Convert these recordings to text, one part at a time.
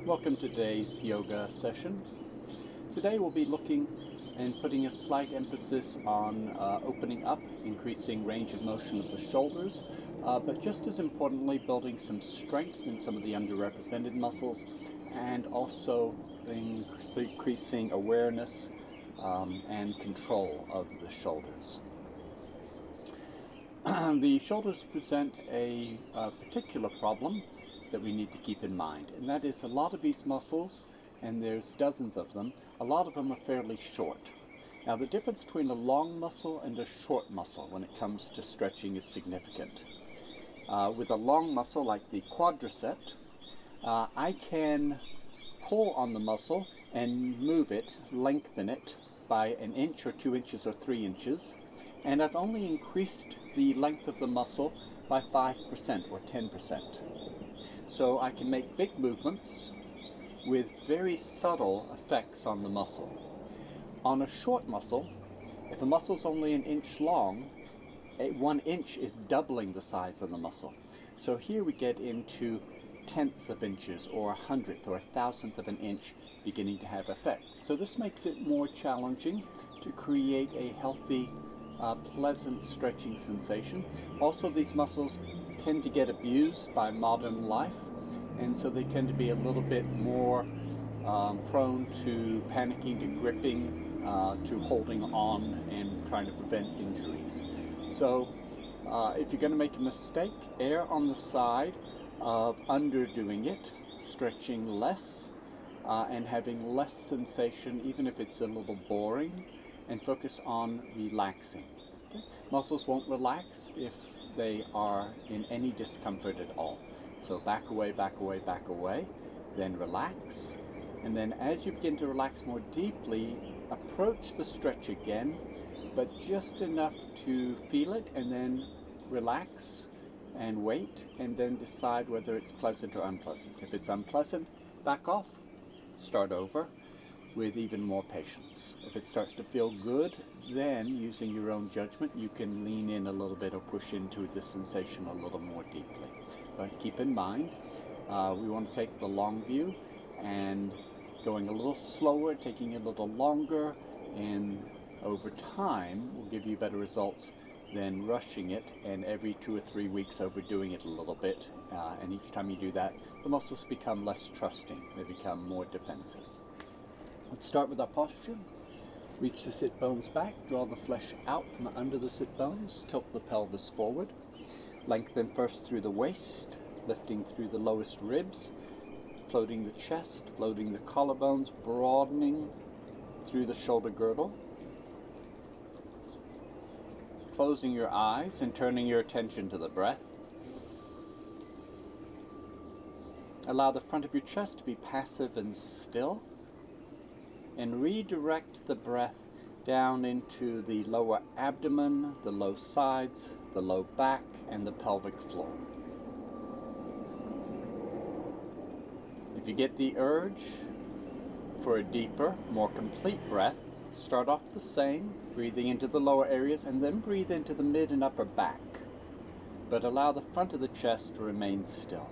Welcome to today's yoga session. Today we'll be looking and putting a slight emphasis on opening up, increasing range of motion of the shoulders, but just as importantly building some strength in some of the underrepresented muscles and also increasing awareness and control of the shoulders. The shoulders present a particular problem that we need to keep in mind, and that is a lot of these muscles, and there's dozens of them, a lot of them are fairly short. Now the difference between a long muscle and a short muscle when it comes to stretching is significant. With a long muscle like the quadricep, I can pull on the muscle and move it, lengthen it by an inch or 2 inches or 3 inches, and I've only increased the length of the muscle by 5% or 10%. So I can make big movements with very subtle effects on the muscle. On a short muscle, if a muscle's only an inch long, 1 inch is doubling the size of the muscle. So here we get into tenths of inches or 100th or 1,000th of an inch beginning to have effect. So this makes it more challenging to create a healthy, pleasant stretching sensation. Also, these muscles tend to get abused by modern life, and so they tend to be a little bit more prone to panicking, to gripping, to holding on and trying to prevent injuries. So if you're going to make a mistake, err on the side of underdoing it, stretching less, and having less sensation, even if it's a little boring, and focus on relaxing. Okay? Muscles won't relax if they are in any discomfort at all. So back away, back away, back away, then relax. And then as you begin to relax more deeply, approach the stretch again, but just enough to feel it, and then relax and wait, and then decide whether it's pleasant or unpleasant. If it's unpleasant, back off, start over with even more patience. If it starts to feel good, then using your own judgment, you can lean in a little bit or push into the sensation a little more deeply. But keep in mind, we want to take the long view and going a little slower, taking a little longer, and over time will give you better results than rushing it and every 2 or 3 weeks overdoing it a little bit. And each time you do that, the muscles become less trusting. They become more defensive. Let's start with our posture. Reach the sit bones back, draw the flesh out from under the sit bones, tilt the pelvis forward. Lengthen first through the waist, lifting through the lowest ribs, floating the chest, floating the collarbones, broadening through the shoulder girdle. Closing your eyes and turning your attention to the breath. Allow the front of your chest to be passive and still, and redirect the breath down into the lower abdomen, the low sides, the low back, and the pelvic floor. If you get the urge for a deeper, more complete breath, start off the same, breathing into the lower areas, and then breathe into the mid and upper back. But allow the front of the chest to remain still.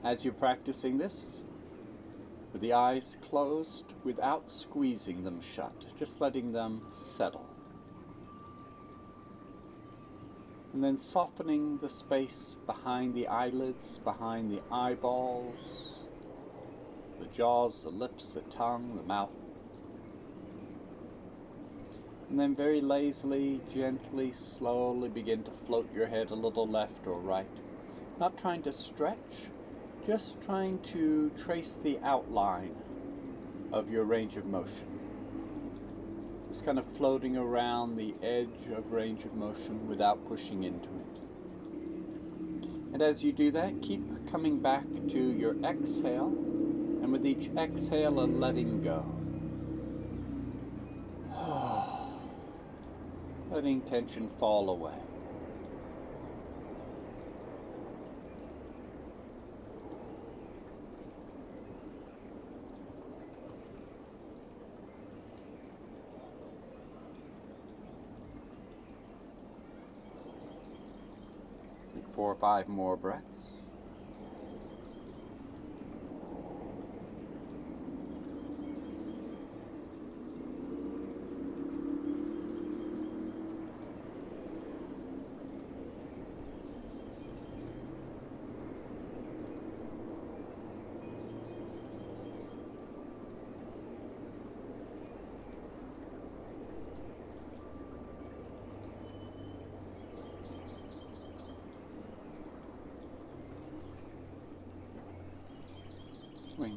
As you're practicing this, with the eyes closed, without squeezing them shut, just letting them settle. And then softening the space behind the eyelids, behind the eyeballs, the jaws, the lips, the tongue, the mouth. And then very lazily, gently, slowly begin to float your head a little left or right. Not trying to stretch, just trying to trace the outline of your range of motion. Just kind of floating around the edge of range of motion without pushing into it. And as you do that, keep coming back to your exhale, and with each exhale, a letting go. Letting tension fall away. Take 4 or 5 more breaths.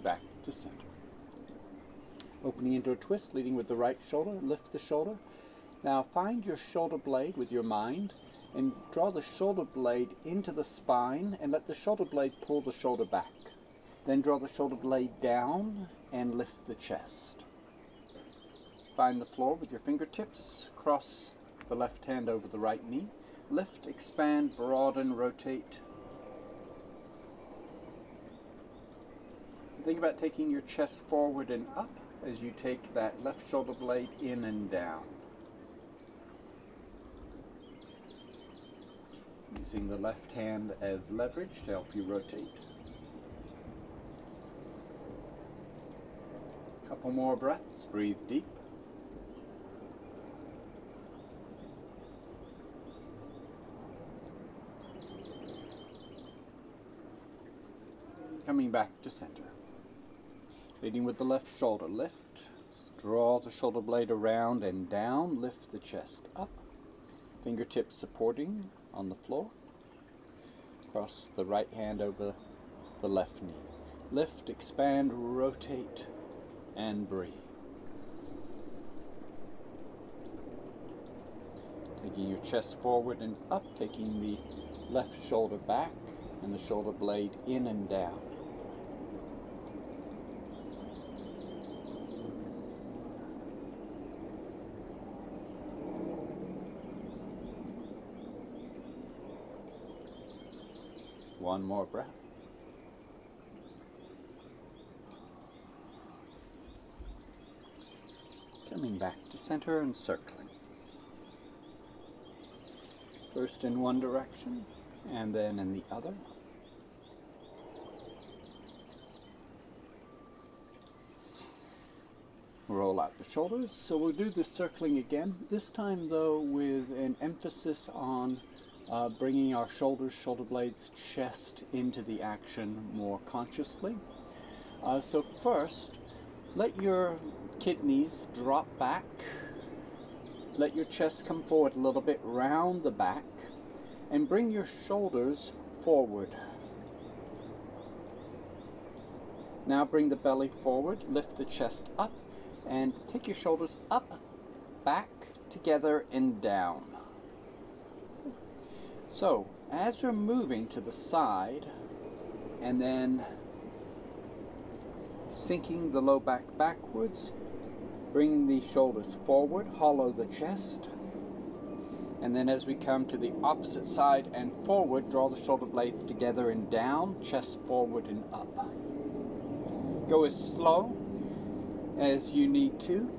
back to center. Opening into a twist, leading with the right shoulder, lift the shoulder. Now find your shoulder blade with your mind and draw the shoulder blade into the spine and let the shoulder blade pull the shoulder back. Then draw the shoulder blade down and lift the chest. Find the floor with your fingertips, cross the left hand over the right knee. Lift, expand, broaden, rotate. Think about taking your chest forward and up as you take that left shoulder blade in and down. Using the left hand as leverage to help you rotate. Couple more breaths, breathe deep. Coming back to center. Leading with the left shoulder, lift, draw the shoulder blade around and down, lift the chest up, fingertips supporting on the floor, cross the right hand over the left knee, lift, expand, rotate, and breathe. Taking your chest forward and up, taking the left shoulder back and the shoulder blade in and down. One more breath. Coming back to center and circling. First in one direction and then in the other. Roll out the shoulders. So we'll do the circling again. This time though with an emphasis on bringing our shoulders, shoulder blades, chest into the action more consciously. So first, let your kidneys drop back. Let your chest come forward a little bit, round the back, and bring your shoulders forward. Now bring the belly forward, lift the chest up, and take your shoulders up, back, together, and down. So, as you're moving to the side, and then sinking the low back backwards, bringing the shoulders forward, hollow the chest, and then as we come to the opposite side and forward, draw the shoulder blades together and down, chest forward and up. Go as slow as you need to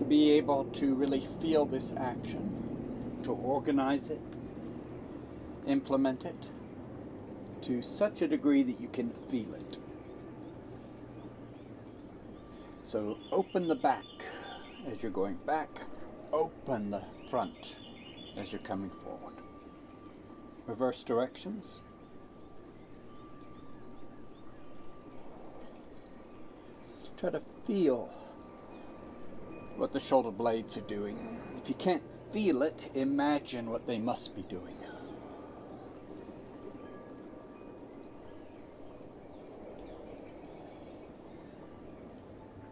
be able to really feel this action, to organize it, implement it to such a degree that you can feel it. So open the back as you're going back, open the front as you're coming forward. Reverse directions. Try to feel what the shoulder blades are doing. If you can't feel it, imagine what they must be doing.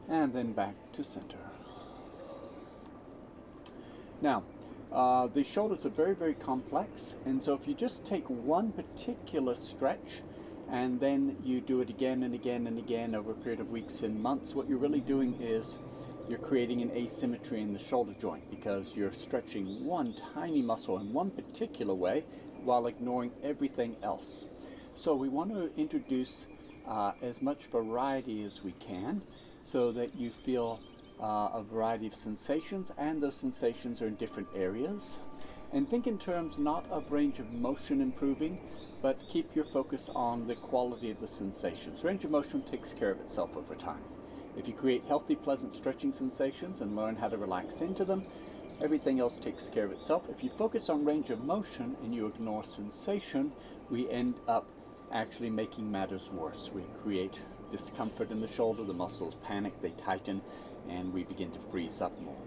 And then back to center. Now, the shoulders are very, very complex, and so if you just take one particular stretch and then you do it again and again and again over a period of weeks and months, what you're really doing is you're creating an asymmetry in the shoulder joint because you're stretching one tiny muscle in one particular way while ignoring everything else. So we want to introduce as much variety as we can so that you feel a variety of sensations, and those sensations are in different areas. And think in terms not of range of motion improving, but keep your focus on the quality of the sensations. Range of motion takes care of itself over time. If you create healthy, pleasant stretching sensations and learn how to relax into them, everything else takes care of itself. If you focus on range of motion and you ignore sensation, we end up actually making matters worse. We create discomfort in the shoulder, the muscles panic, they tighten, and we begin to freeze up more.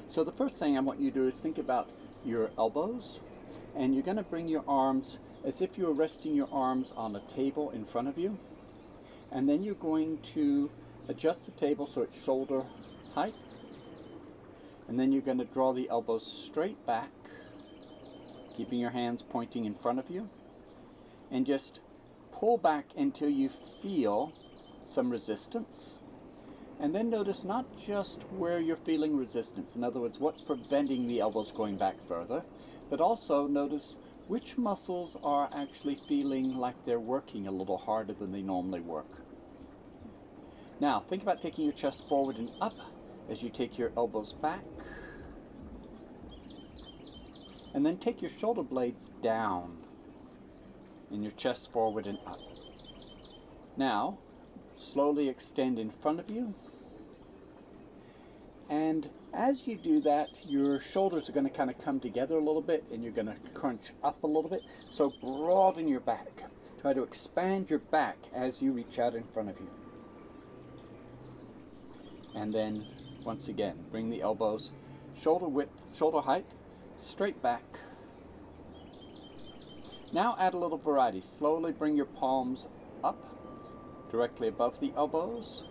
So the first thing I want you to do is think about your elbows, and you're going to bring your arms as if you were resting your arms on a table in front of you, And then you're going to adjust the table so it's shoulder height. And then you're going to draw the elbows straight back, keeping your hands pointing in front of you. And just pull back until you feel some resistance. And then notice not just where you're feeling resistance, in other words, what's preventing the elbows going back further, but also notice which muscles are actually feeling like they're working a little harder than they normally work. Now, think about taking your chest forward and up as you take your elbows back. And then take your shoulder blades down and your chest forward and up. Now, slowly extend in front of you. And as you do that, your shoulders are going to kind of come together a little bit and you're going to crunch up a little bit. So broaden your back. Try to expand your back as you reach out in front of you. And then, once again, bring the elbows shoulder width, shoulder height, straight back. Now add a little variety. Slowly bring your palms up, directly above the elbows.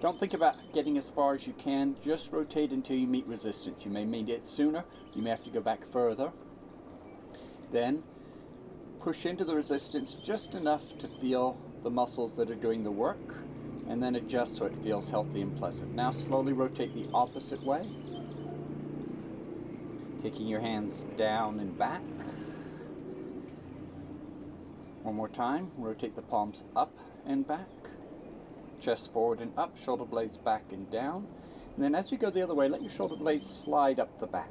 Don't think about getting as far as you can. Just rotate until you meet resistance. You may meet it sooner. You may have to go back further. Then push into the resistance just enough to feel the muscles that are doing the work, and then adjust so it feels healthy and pleasant. Now slowly rotate the opposite way, taking your hands down and back. One more time, rotate the palms up and back, chest forward and up, shoulder blades back and down. And then as we go the other way, let your shoulder blades slide up the back.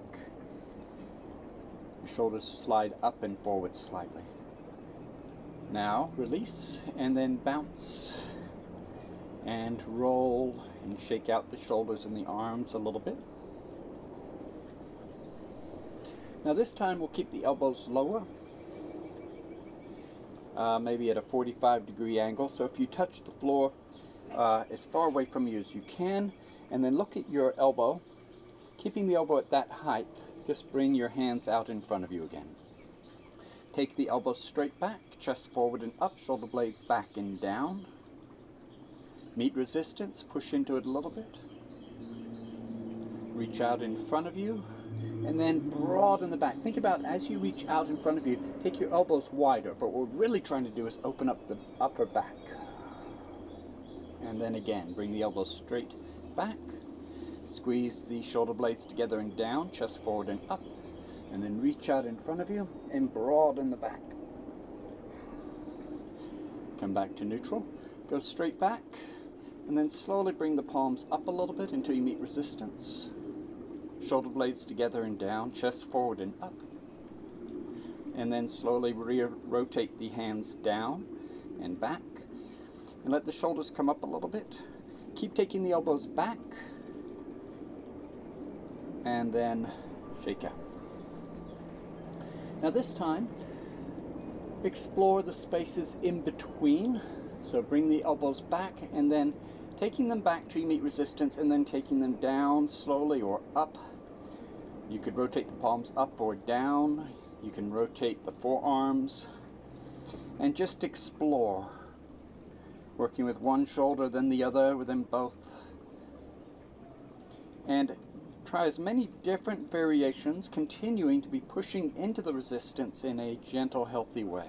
Your shoulders slide up and forward slightly. Now release and then bounce and roll and shake out the shoulders and the arms a little bit. Now this time we'll keep the elbows lower, maybe at a 45-degree angle. So if you touch the floor as far away from you as you can, and then look at your elbow, keeping the elbow at that height, just bring your hands out in front of you again. Take the elbows straight back, chest forward and up, shoulder blades back and down. Meet resistance, push into it a little bit. Reach out in front of you, and then broaden the back. Think about as you reach out in front of you, take your elbows wider, but what we're really trying to do is open up the upper back. And then again, bring the elbows straight back. Squeeze the shoulder blades together and down, chest forward and up. And then reach out in front of you and broaden the back. Come back to neutral. Go straight back. And then slowly bring the palms up a little bit until you meet resistance. Shoulder blades together and down, chest forward and up. And then slowly rotate the hands down and back. And let the shoulders come up a little bit. Keep taking the elbows back. And then shake out. Now this time, explore the spaces in between. So bring the elbows back and then taking them back till you meet resistance, and then taking them down slowly or up. You could rotate the palms up or down. You can rotate the forearms and just explore. Working with one shoulder, then the other, then both. And try as many different variations, continuing to be pushing into the resistance in a gentle, healthy way.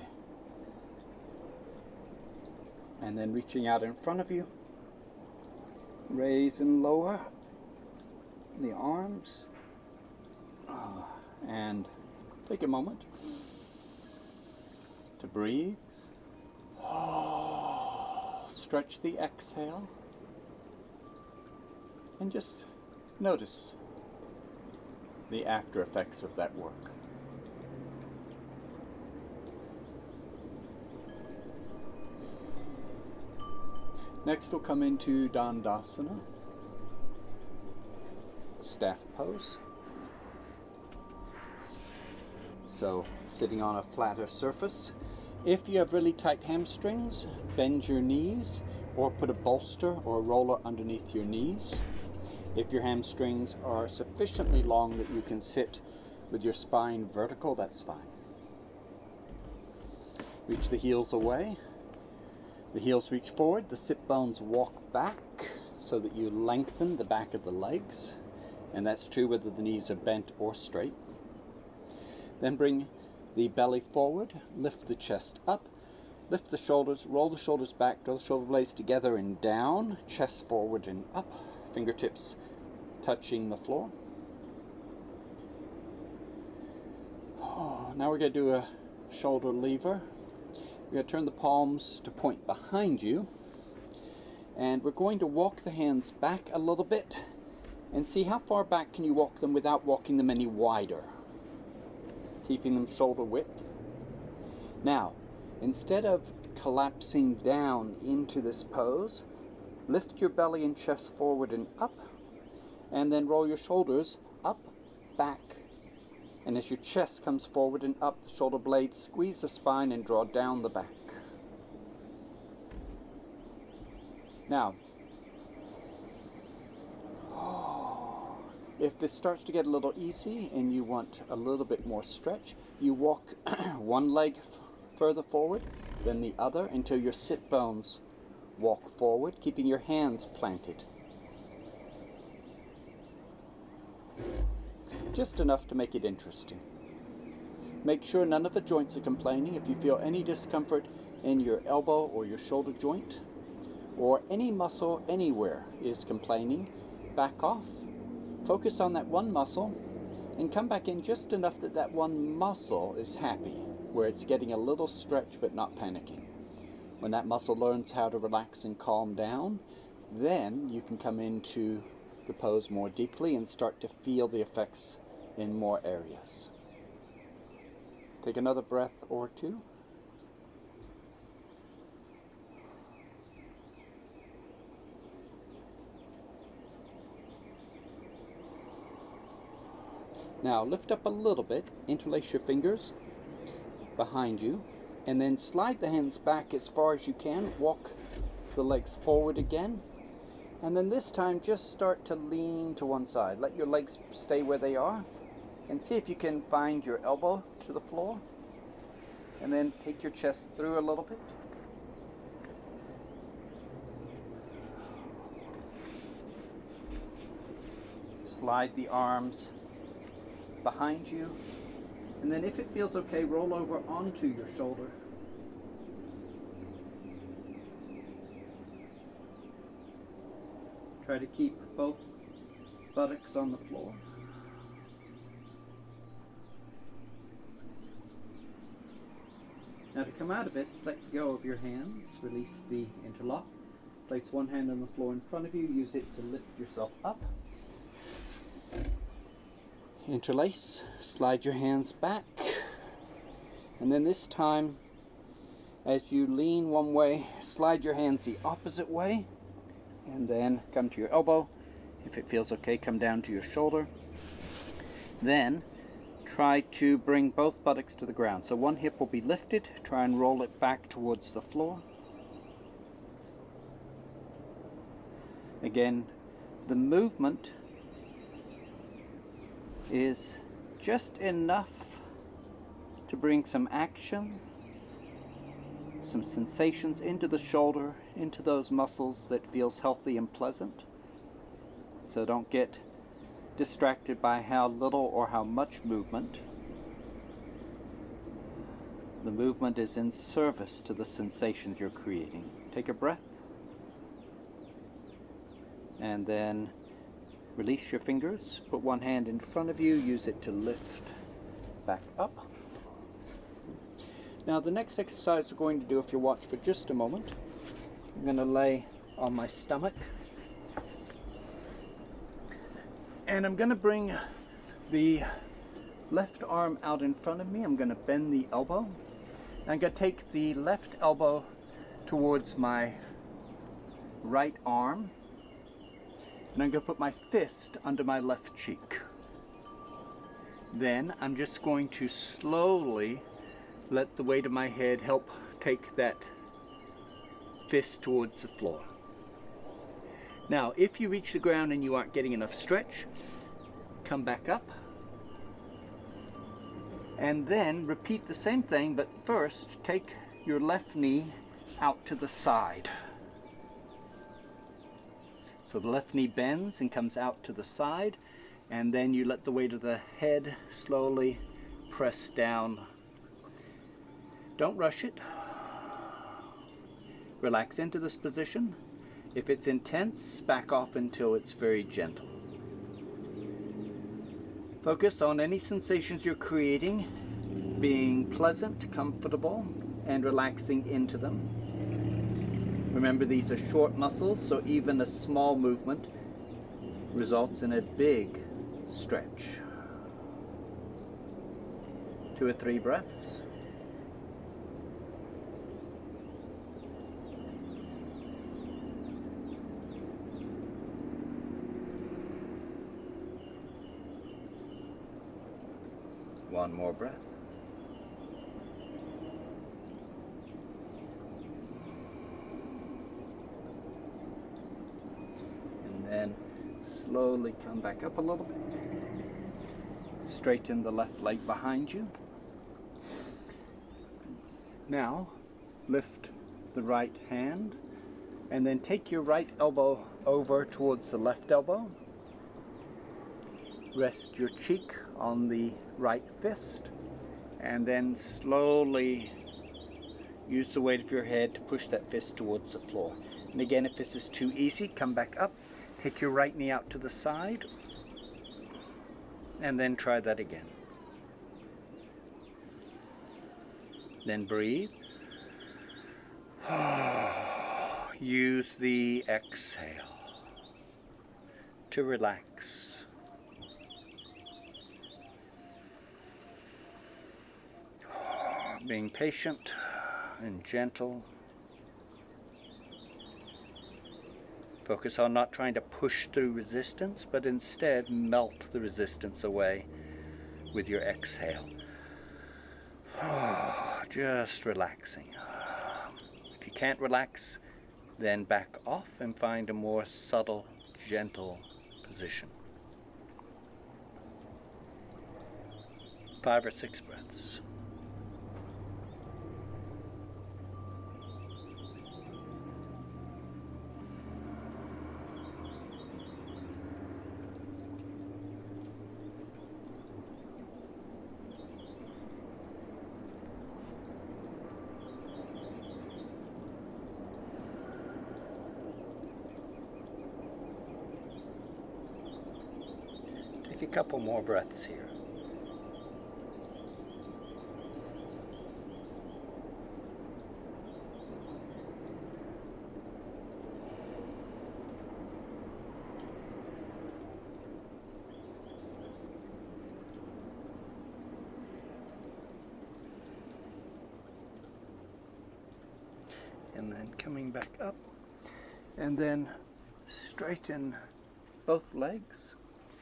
And then reaching out in front of you. Raise and lower the arms. And take a moment to breathe. Stretch the exhale. And just notice the after effects of that work. Next we'll come into Dandasana, staff pose. So sitting on a flatter surface. If you have really tight hamstrings, bend your knees or put a bolster or a roller underneath your knees. If your hamstrings are sufficiently long that you can sit with your spine vertical, that's fine. Reach the heels away. The heels reach forward, the sit bones walk back so that you lengthen the back of the legs, and that's true whether the knees are bent or straight. Then bring the belly forward, lift the chest up, lift the shoulders, roll the shoulders back, draw the shoulder blades together and down, chest forward and up, fingertips touching the floor. Now we're going to do a shoulder lever. We're going to turn the palms to point behind you, and we're going to walk the hands back a little bit and see how far back can you walk them without walking them any wider, keeping them shoulder width. Now, instead of collapsing down into this pose, lift your belly and chest forward and up, and then roll your shoulders up, back, and as your chest comes forward and up, the shoulder blades squeeze the spine and draw down the back. Now, if this starts to get a little easy and you want a little bit more stretch, you walk one leg further forward than the other until your sit bones walk forward, keeping your hands planted. Just enough to make it interesting. Make sure none of the joints are complaining. If you feel any discomfort in your elbow or your shoulder joint, or any muscle anywhere is complaining, back off. Focus on that one muscle and come back in just enough that that one muscle is happy, where it's getting a little stretch but not panicking. When that muscle learns how to relax and calm down, then you can come into the pose more deeply and start to feel the effects in more areas. Take another breath or two. Now lift up a little bit, interlace your fingers behind you, and then slide the hands back as far as you can. Walk the legs forward again, and then this time just start to lean to one side. Let your legs stay where they are, and see if you can find your elbow to the floor, and then take your chest through a little bit. Slide the arms behind you, and then if it feels okay, roll over onto your shoulder. Try to keep both buttocks on the floor. Now to come out of this, let go of your hands, release the interlock. Place one hand on the floor in front of you, use it to lift yourself up. Interlace, slide your hands back, and then this time as you lean one way, slide your hands the opposite way, and then come to your elbow. If it feels okay, come down to your shoulder. Then try to bring both buttocks to the ground. So one hip will be lifted, try and roll it back towards the floor. Again, the movement is just enough to bring some action, some sensations into the shoulder, into those muscles that feels healthy and pleasant. So don't get distracted by how little or how much movement. The movement is in service to the sensations you're creating. Take a breath, and then release your fingers, put one hand in front of you, use it to lift back up. Now the next exercise we're going to do, if you'll watch for just a moment, I'm going to lay on my stomach, and I'm going to bring the left arm out in front of me. I'm going to bend the elbow. I'm going to take the left elbow towards my right arm, and I'm going to put my fist under my left cheek. Then I'm just going to slowly let the weight of my head help take that fist towards the floor. Now, if you reach the ground and you aren't getting enough stretch, come back up. And then repeat the same thing, but first take your left knee out to the side. So the left knee bends and comes out to the side, and then you let the weight of the head slowly press down. Don't rush it. Relax into this position. If it's intense, back off until it's very gentle. Focus on any sensations you're creating, being pleasant, comfortable, and relaxing into them. Remember, these are short muscles, so even a small movement results in a big stretch. 2 or 3 breaths. One more breath. And then slowly come back up a little bit. Straighten the left leg behind you. Now lift the right hand and then take your right elbow over towards the left elbow. Rest your cheek on the right fist, and then slowly use the weight of your head to push that fist towards the floor. And again, if this is too easy, come back up, take your right knee out to the side, and then try that again. Then breathe. Use the exhale to relax. Being patient and gentle. Focus on not trying to push through resistance, but instead melt the resistance away with your exhale. Just relaxing. If you can't relax, then back off and find a more subtle, gentle position. 5 or 6 breaths. A couple more breaths here. And then coming back up, and then straighten both legs.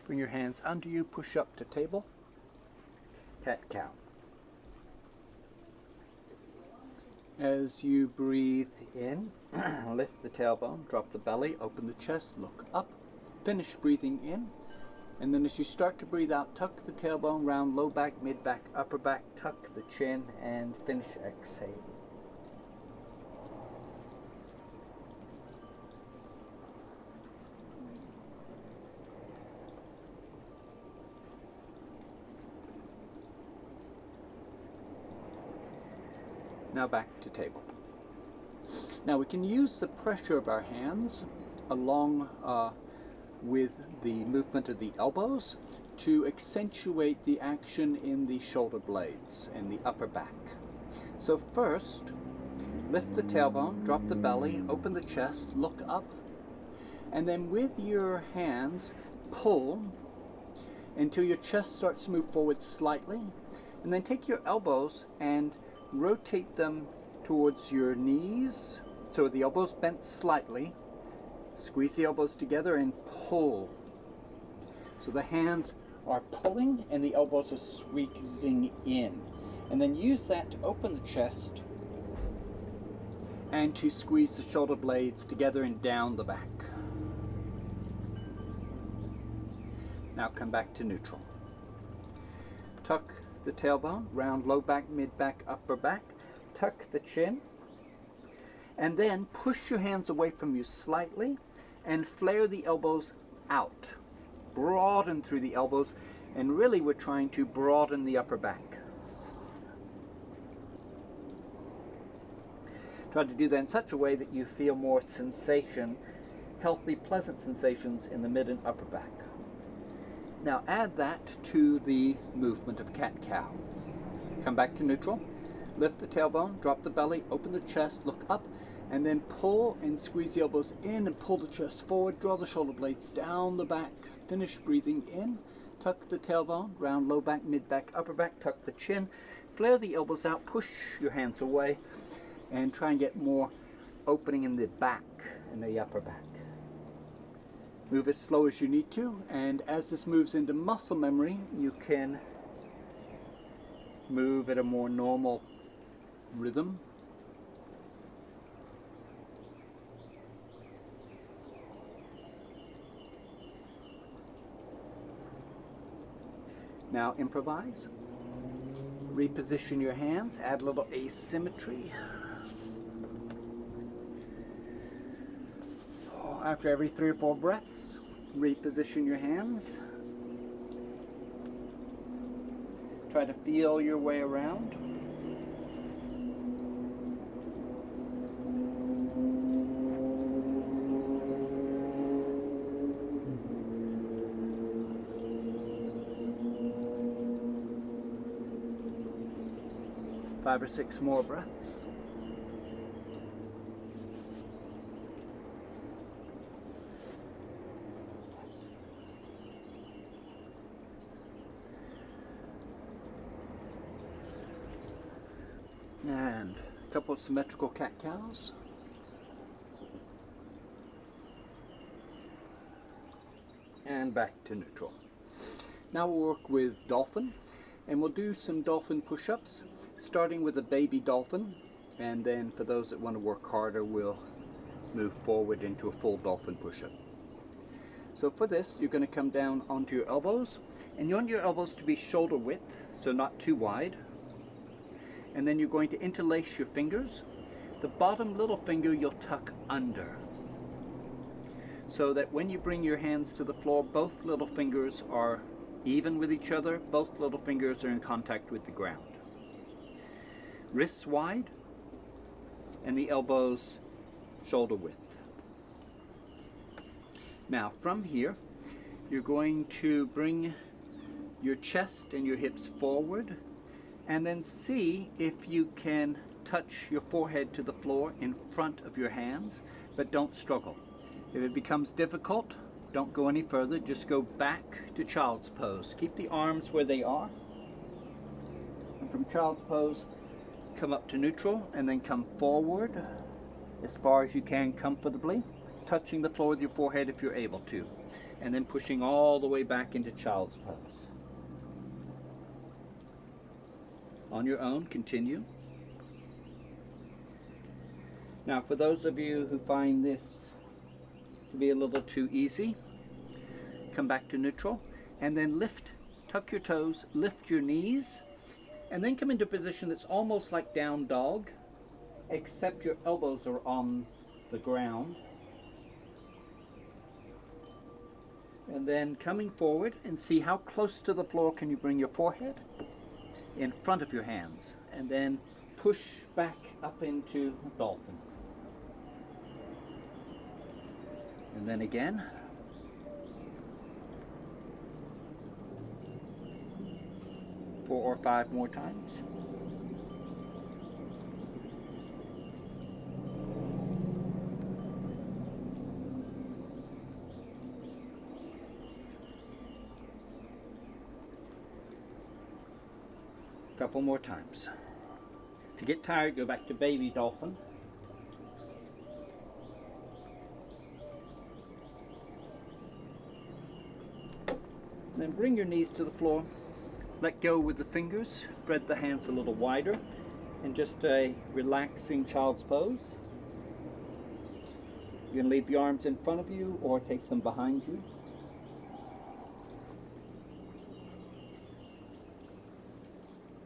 Bring your hands under you, push up to table, cat-cow. As you breathe in, lift the tailbone, drop the belly, open the chest, look up, finish breathing in, and then as you start to breathe out, tuck the tailbone, round low back, mid back, upper back, tuck the chin, and finish exhale. Now back to table. Now we can use the pressure of our hands along with the movement of the elbows to accentuate the action in the shoulder blades and the upper back. So first, lift the tailbone, drop the belly, open the chest, look up, and then with your hands pull until your chest starts to move forward slightly, and then take your elbows and rotate them towards your knees, so the elbows bent slightly. Squeeze the elbows together and pull. So the hands are pulling and the elbows are squeezing in. And then use that to open the chest and to squeeze the shoulder blades together and down the back. Now come back to neutral. Tuck the tailbone, round low back, mid back, upper back. Tuck the chin. And then push your hands away from you slightly and flare the elbows out. Broaden through the elbows, and really we're trying to broaden the upper back. Try to do that in such a way that you feel more sensation, healthy, pleasant sensations in the mid and upper back. Now add that to the movement of cat-cow. Come back to neutral, lift the tailbone, drop the belly, open the chest, look up, and then pull and squeeze the elbows in and pull the chest forward, draw the shoulder blades down the back, finish breathing in, tuck the tailbone, round low back, mid back, upper back, tuck the chin, flare the elbows out, push your hands away, and try and get more opening in the back and the upper back. Move as slow as you need to, and as this moves into muscle memory, you can move at a more normal rhythm. Now improvise. Reposition your hands, add a little asymmetry. After every 3 or 4 breaths, reposition your hands. Try to feel your way around. Five or 6 more breaths. And a couple of symmetrical cat-cows. And back to neutral. Now we'll work with dolphin, and we'll do some dolphin push-ups, starting with a baby dolphin, and then for those that want to work harder, we'll move forward into a full dolphin push-up. So for this, you're going to come down onto your elbows, and you want your elbows to be shoulder width, so not too wide. And then you're going to interlace your fingers. The bottom little finger you'll tuck under, so that when you bring your hands to the floor, both little fingers are even with each other, both little fingers are in contact with the ground. Wrists wide, and the elbows shoulder width. Now from here, you're going to bring your chest and your hips forward, and then see if you can touch your forehead to the floor in front of your hands, but don't struggle. If it becomes difficult, don't go any further, just go back to child's pose. Keep the arms where they are, and from child's pose, come up to neutral, and then come forward as far as you can comfortably, touching the floor with your forehead if you're able to, and then pushing all the way back into child's pose. On your own, continue. Now for those of you who find this to be a little too easy, come back to neutral, and then lift, tuck your toes, lift your knees, and then come into a position that's almost like down dog, except your elbows are on the ground. And then coming forward, and see how close to the floor can you bring your forehead in front of your hands, and then push back up into dolphin. And then again. 4 or 5 more times. Couple more times. If you get tired, go back to baby dolphin. Then bring your knees to the floor. Let go with the fingers. Spread the hands a little wider. And just a relaxing child's pose. You can leave the arms in front of you or take them behind you.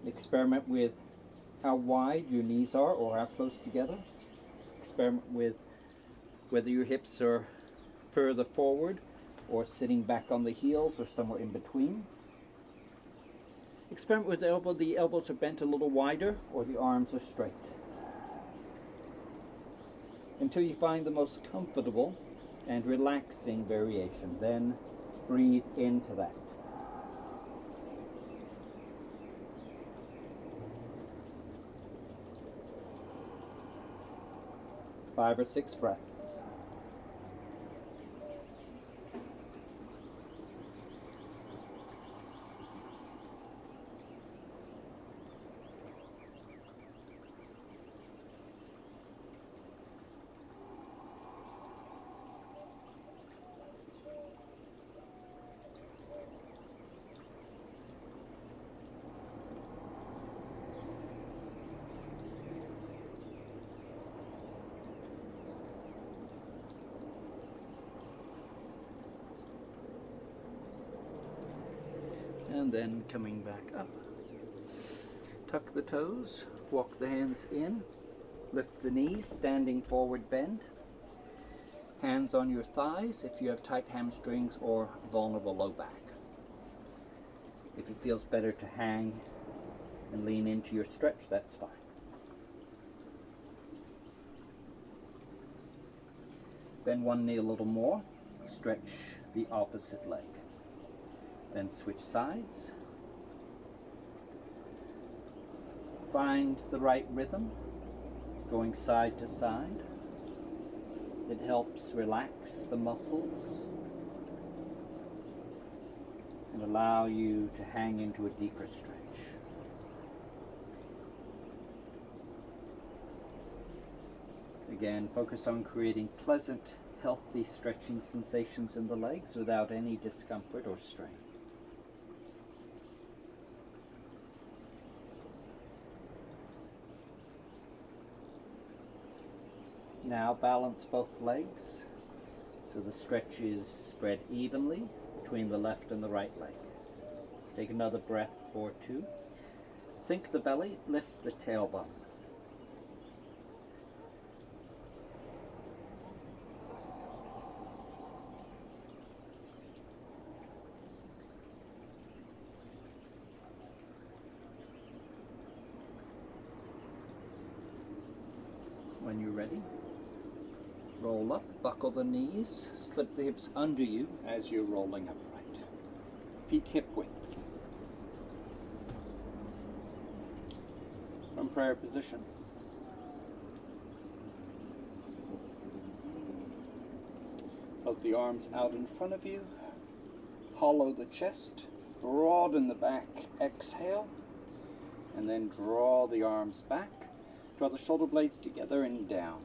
Experiment with how wide your knees are or how close together. experiment with whether your hips are further forward or sitting back on the heels or somewhere in between. Experiment with the elbow. The elbows are bent a little wider or the arms are straight, until you find the most comfortable and relaxing variation. Then breathe into that. 5 or 6 breaths. And then coming back up. Tuck the toes, walk the hands in, lift the knees, standing forward bend. Hands on your thighs if you have tight hamstrings or vulnerable low back. If it feels better to hang and lean into your stretch, that's fine. Bend one knee a little more, stretch the opposite leg. Then switch sides. Find the right rhythm, going side to side. It helps relax the muscles and allow you to hang into a deeper stretch. Again, focus on creating pleasant, healthy stretching sensations in the legs without any discomfort or strain. Now balance both legs so the stretch is spread evenly between the left and the right leg. Take another breath or two. Sink the belly, lift the tailbone. When you're ready, roll up, buckle the knees, slip the hips under you as you're rolling upright. Feet hip width. From prayer position. Float the arms out in front of you. Hollow the chest. Broaden the back. Exhale. And then draw the arms back. Draw the shoulder blades together and down.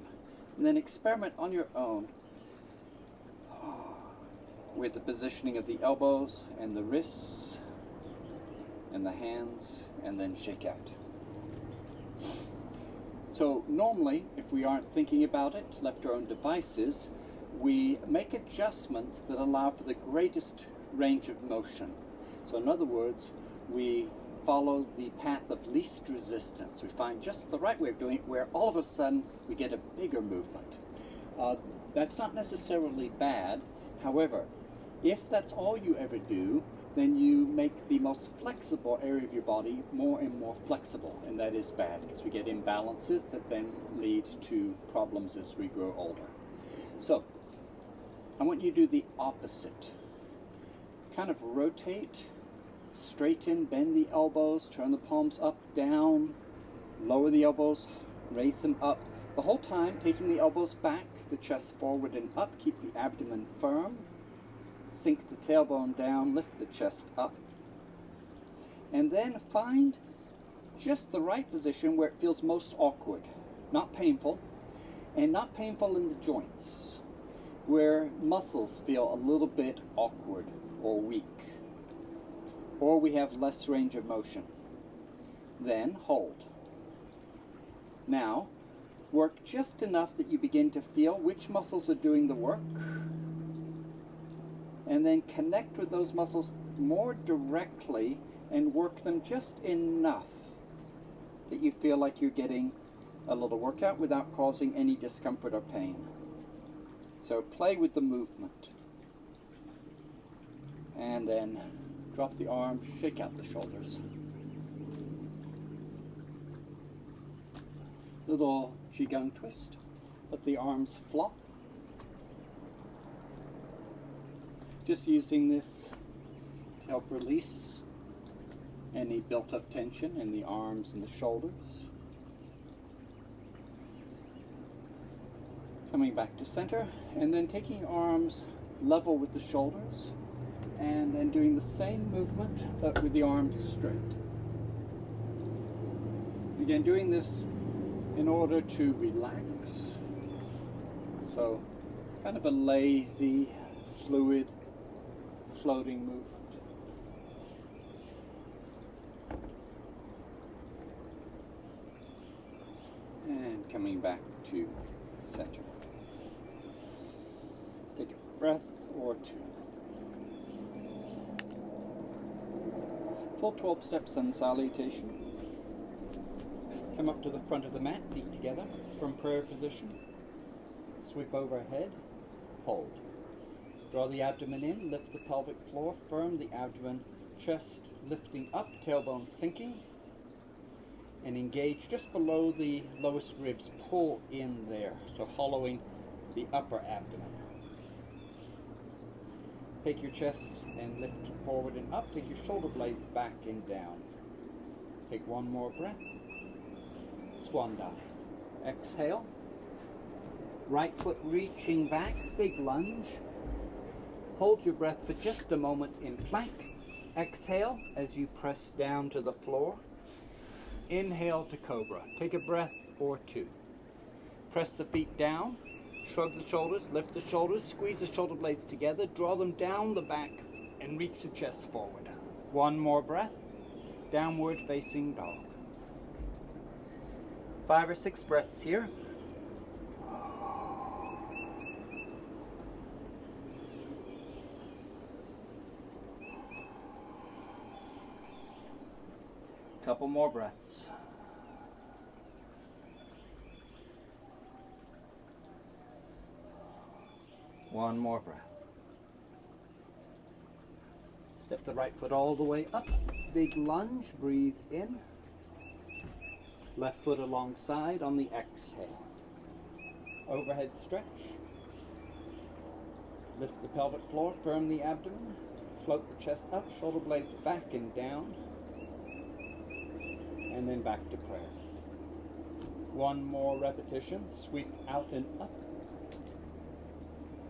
And then experiment on your own with the positioning of the elbows and the wrists and the hands, and then shake out. So normally, if we aren't thinking about it, left to our own devices, we make adjustments that allow for the greatest range of motion. So in other words, we follow the path of least resistance. We find just the right way of doing it where all of a sudden we get a bigger movement. That's not necessarily bad. However, if that's all you ever do, then you make the most flexible area of your body more and more flexible, and that is bad because we get imbalances that then lead to problems as we grow older. So I want you to do the opposite. Kind of rotate, straighten, bend the elbows, turn the palms up, down, lower the elbows, raise them up. The whole time taking the elbows back, the chest forward and up, keep the abdomen firm. Sink the tailbone down, lift the chest up. And then find just the right position where it feels most awkward, not painful, and not painful in the joints, where muscles feel a little bit awkward or weak, or we have less range of motion. Then hold. Now, work just enough that you begin to feel which muscles are doing the work, and then connect with those muscles more directly and work them just enough that you feel like you're getting a little workout without causing any discomfort or pain. So play with the movement. And then drop the arms, shake out the shoulders. Little qigong twist. Let the arms flop. Just using this to help release any built-up tension in the arms and the shoulders. Coming back to center, and then taking your arms level with the shoulders, and then doing the same movement but with the arms straight. Again, doing this in order to relax. So kind of a lazy, fluid, floating movement. And coming back to center. Take a breath or two. Full 12 steps on salutation. Come up to the front of the mat, feet together from prayer position. Sweep overhead, hold. Draw the abdomen in, lift the pelvic floor, firm the abdomen, chest lifting up, tailbone sinking, and engage just below the lowest ribs. Pull in there, so hollowing the upper abdomen. Take your chest and lift forward and up. Take your shoulder blades back and down. Take one more breath. Swan dive. Exhale. Right foot reaching back, big lunge. Hold your breath for just a moment in plank. Exhale as you press down to the floor. Inhale to Cobra. Take a breath or two. Press the feet down. Shrug the shoulders, lift the shoulders, squeeze the shoulder blades together, draw them down the back, and reach the chest forward. One more breath. Downward facing dog. 5 or 6 breaths here. Couple more breaths. One more breath. Step the right foot all the way up. Big lunge. Breathe in. Left foot alongside on the exhale. Overhead stretch. Lift the pelvic floor. Firm the abdomen. Float the chest up. Shoulder blades back and down. And then back to prayer. One more repetition. Sweep out and up.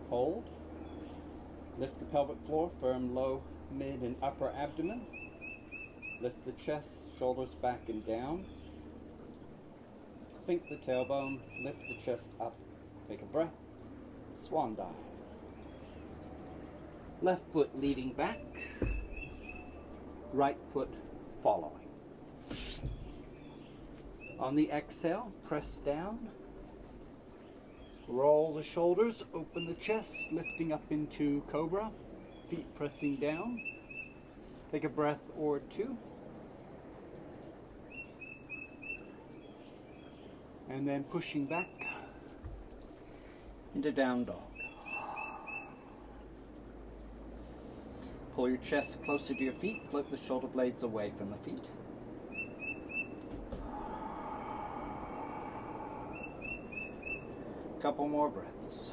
Hold. Lift the pelvic floor, firm low, mid, and upper abdomen. Lift the chest, shoulders back and down. Sink the tailbone, lift the chest up. Take a breath. Swan dive. Left foot leading back. Right foot following. On the exhale, press down. Roll the shoulders, open the chest, lifting up into Cobra, feet pressing down. Take a breath or two. And then pushing back into down dog. Pull your chest closer to your feet, flip the shoulder blades away from the feet. Couple more breaths.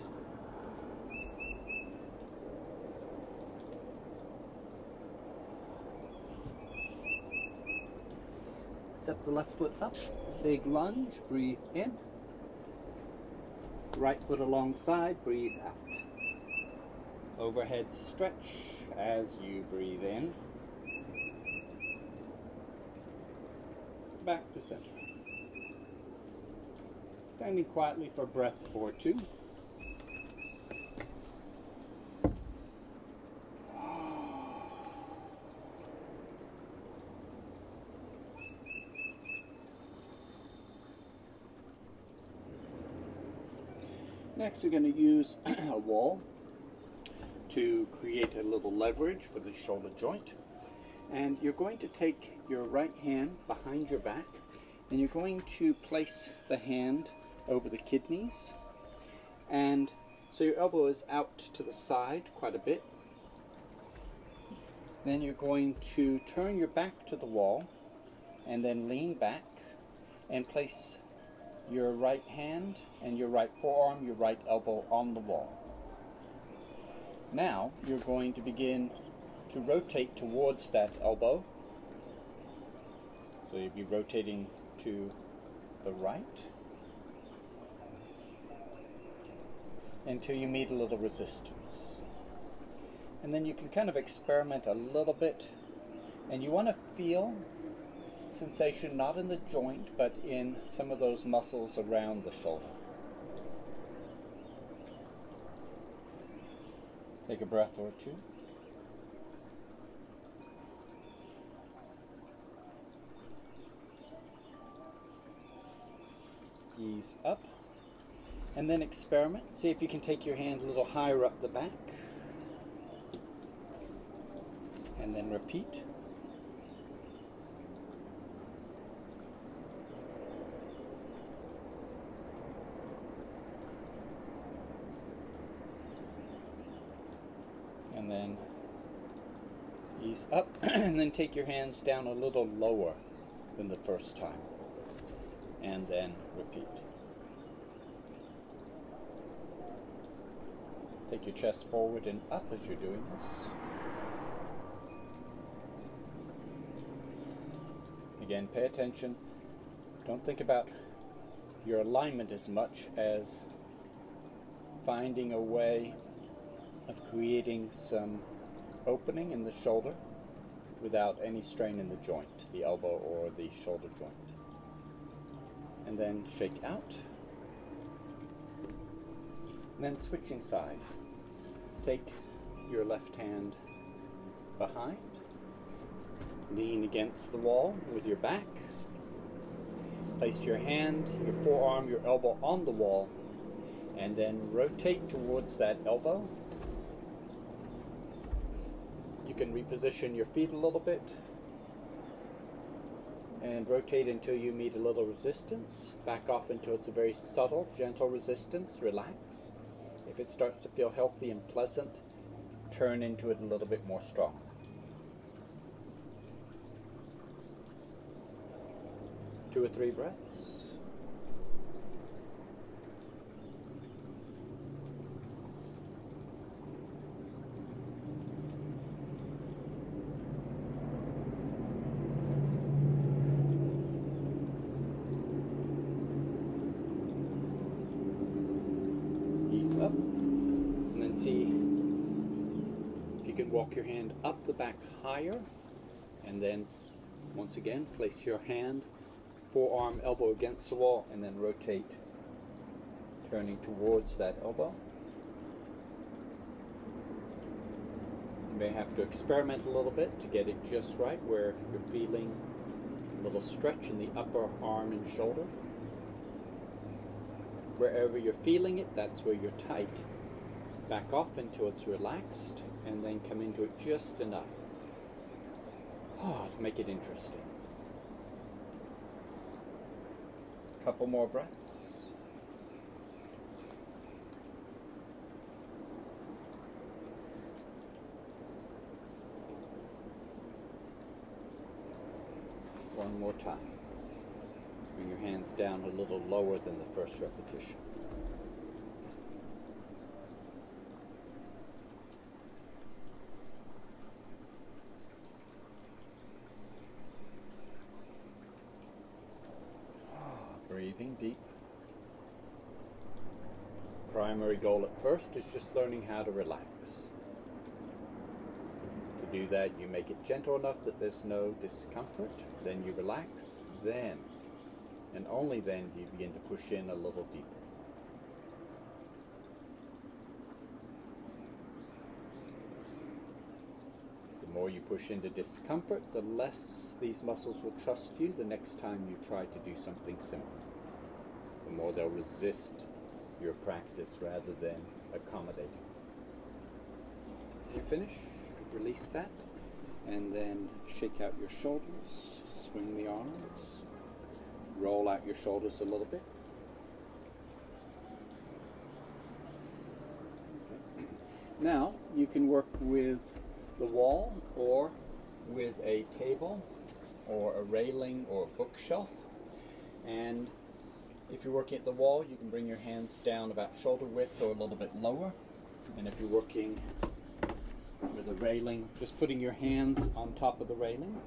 Step the left foot up, big lunge, breathe in. Right foot alongside, breathe out. Overhead stretch as you breathe in. Back to center. Standing quietly for a breath or two. Next, we're going to use a wall to create a little leverage for the shoulder joint. And you're going to take your right hand behind your back And you're going to place the hand over the kidneys, and so your elbow is out to the side quite a bit. Then you're going to turn your back to the wall and then lean back and place your right hand and your right forearm, your right elbow on the wall. Now you're going to begin to rotate towards that elbow. So you'll be rotating to the right until you meet a little resistance. And then you can kind of experiment a little bit, and you want to feel sensation not in the joint but in some of those muscles around the shoulder. Take a breath or two. Ease up, and then experiment. See if you can take your hand a little higher up the back, and then repeat. And then ease up, and then take your hands down a little lower than the first time. And then repeat. Take your chest forward and up as you're doing this. Again, pay attention. Don't think about your alignment as much as finding a way of creating some opening in the shoulder without any strain in the joint, the elbow or the shoulder joint. And then shake out. And then switching sides. Take your left hand behind. Lean against the wall with your back. Place your hand, your forearm, your elbow on the wall, and then rotate towards that elbow. You can reposition your feet a little bit and rotate until you meet a little resistance. Back off until it's a very subtle, gentle resistance. Relax. If it starts to feel healthy and pleasant, turn into it a little bit more strong. Two or three breaths. Up, and then see if you can walk your hand up the back higher, and then once again place your hand, forearm, elbow against the wall, and then rotate, turning towards that elbow. You may have to experiment a little bit to get it just right, where you're feeling a little stretch in the upper arm and shoulder. Wherever you're feeling it, that's where you're tight. Back off until it's relaxed, and then come into it just enough to make it interesting. A couple more breaths. One more time. Bring your hands down a little lower than the first repetition. Breathing deep. Primary goal at first is just learning how to relax. To do that, you make it gentle enough that there's no discomfort. Then you relax. Then, and only then, you begin to push in a little deeper. The more you push into discomfort, the less these muscles will trust you the next time you try to do something similar. The more they'll resist your practice rather than accommodating. If you're finished, release that, and then shake out your shoulders, swing the arms, roll out your shoulders a little bit. Okay. Now you can work with the wall or with a table or a railing or a bookshelf. And if you're working at the wall, you can bring your hands down about shoulder width or a little bit lower. And if you're working with a railing, just putting your hands on top of the railing.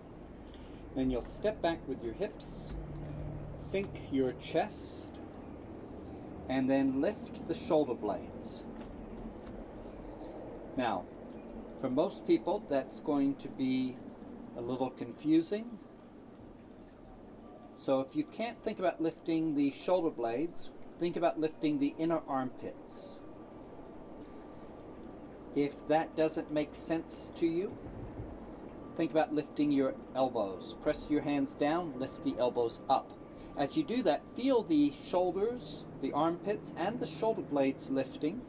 Then you'll step back with your hips, sink your chest, and then lift the shoulder blades. Now, for most people, that's going to be a little confusing. So if you can't think about lifting the shoulder blades, think about lifting the inner armpits. If that doesn't make sense to you, think about lifting your elbows. Press your hands down, lift the elbows up. As you do that, feel the shoulders, the armpits, and the shoulder blades lifting.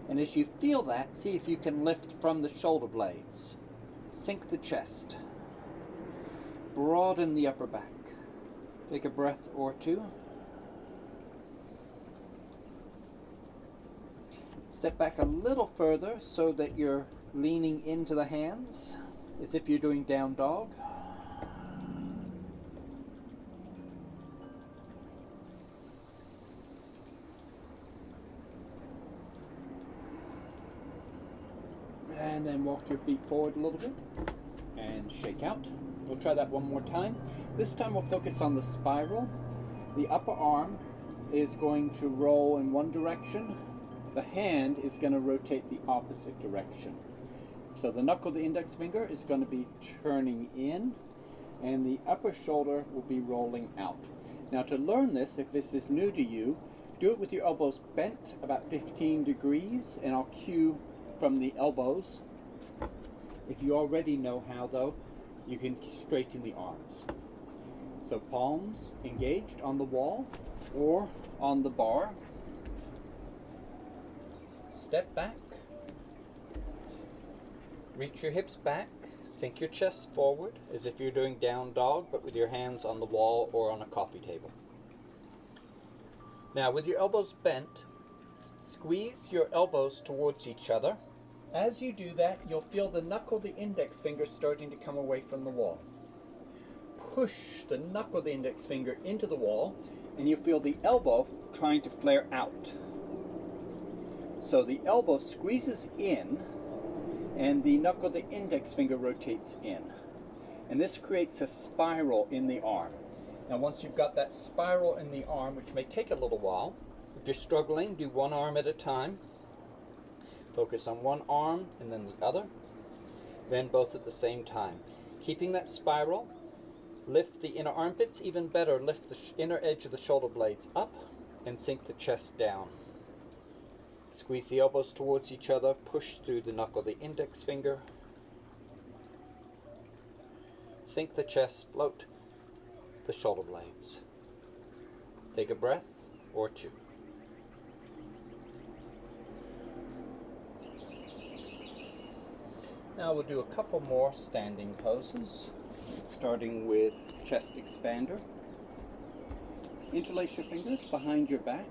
And as you feel that, see if you can lift from the shoulder blades. Sink the chest. Broaden the upper back. Take a breath or two. Step back a little further so that you're leaning into the hands as if you're doing down dog. And then walk your feet forward a little bit and shake out. We'll try that one more time. This time we'll focus on the spiral. The upper arm is going to roll in one direction. The hand is going to rotate the opposite direction. So the knuckle of the index finger is going to be turning in, and the upper shoulder will be rolling out. Now to learn this, if this is new to you, do it with your elbows bent about 15 degrees, and I'll cue from the elbows. If you already know how though, you can straighten the arms. So palms engaged on the wall or on the bar. Step back. Reach your hips back. Sink your chest forward as if you're doing down dog, but with your hands on the wall or on a coffee table. Now with your elbows bent, squeeze your elbows towards each other. As you do that, you'll feel the knuckle of the index finger starting to come away from the wall. Push the knuckle of the index finger into the wall, and you feel the elbow trying to flare out. So the elbow squeezes in, and the knuckle of the index finger rotates in. And this creates a spiral in the arm. Now once you've got that spiral in the arm, which may take a little while, if you're struggling, do one arm at a time. Focus on one arm and then the other, then both at the same time. Keeping that spiral, lift the inner armpits, even better, lift the inner edge of the shoulder blades up and sink the chest down. Squeeze the elbows towards each other, push through the knuckle of the index finger. Sink the chest, float the shoulder blades. Take a breath or two. Now we'll do a couple more standing poses, starting with chest expander. Interlace your fingers behind your back.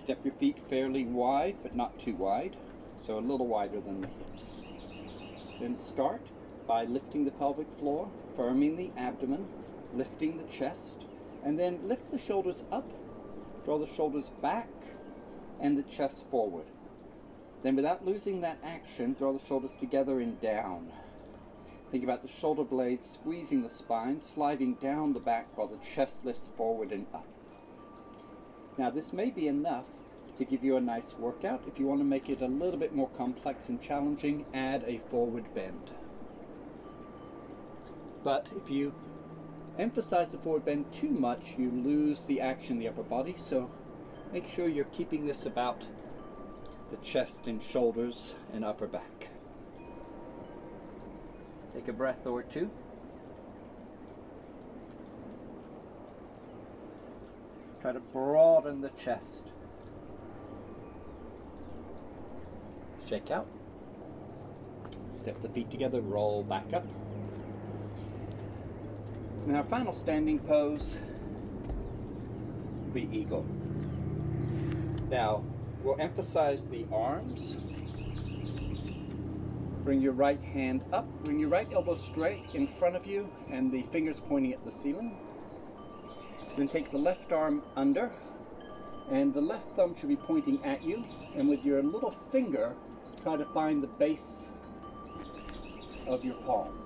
Step your feet fairly wide, but not too wide, so a little wider than the hips. Then start by lifting the pelvic floor, firming the abdomen, lifting the chest, and then lift the shoulders up, draw the shoulders back, and the chest forward. Then without losing that action, draw the shoulders together and down. Think about the shoulder blades squeezing the spine, sliding down the back while the chest lifts forward and up. Now this may be enough to give you a nice workout. If you want to make it a little bit more complex and challenging, add a forward bend. But if you emphasize the forward bend too much, you lose the action in the upper body, so make sure you're keeping this about the chest and shoulders and upper back. Take a breath or two. Try to broaden the chest. Shake out. Step the feet together, roll back up. And our final standing pose will be eagle. Now, we'll emphasize the arms. Bring your right hand up, bring your right elbow straight in front of you and the fingers pointing at the ceiling. Then take the left arm under and the left thumb should be pointing at you, and with your little finger try to find the base of your palm.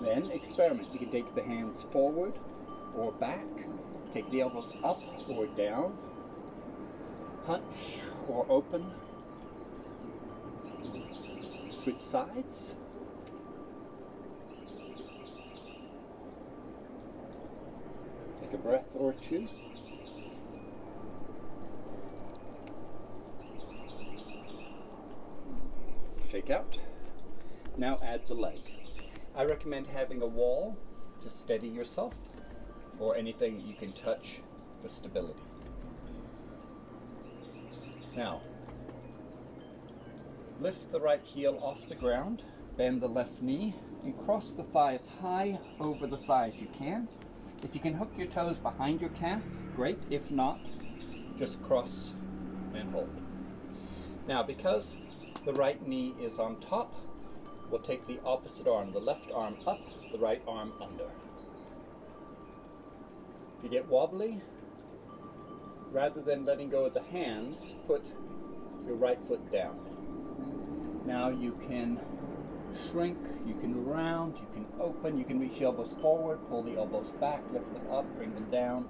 Then experiment. You can take the hands forward or back, take the elbows up or down, hunch or open, switch sides. Take a breath or two. Shake out. Now add the leg. I recommend having a wall to steady yourself or anything you can touch for stability. Now, lift the right heel off the ground, bend the left knee, and cross the thigh as high over the thigh as you can. If you can hook your toes behind your calf, great. If not, just cross and hold. Now, because the right knee is on top, we'll take the opposite arm, the left arm up, the right arm under. If you get wobbly, rather than letting go of the hands, put your right foot down. Now you can shrink, you can round, you can open, you can reach the elbows forward, pull the elbows back, lift them up, bring them down.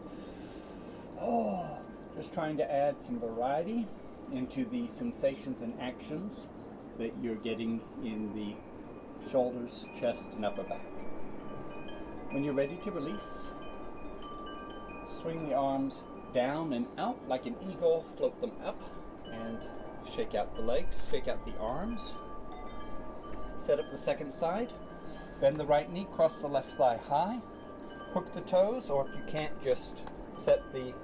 Oh, just trying to add some variety into the sensations and actions that you're getting in the shoulders, chest, and upper back. When you're ready to release, swing the arms down and out like an eagle, float them up, and shake out the legs, shake out the arms. Set up the second side, bend the right knee, cross the left thigh high, hook the toes, or if you can't, just set the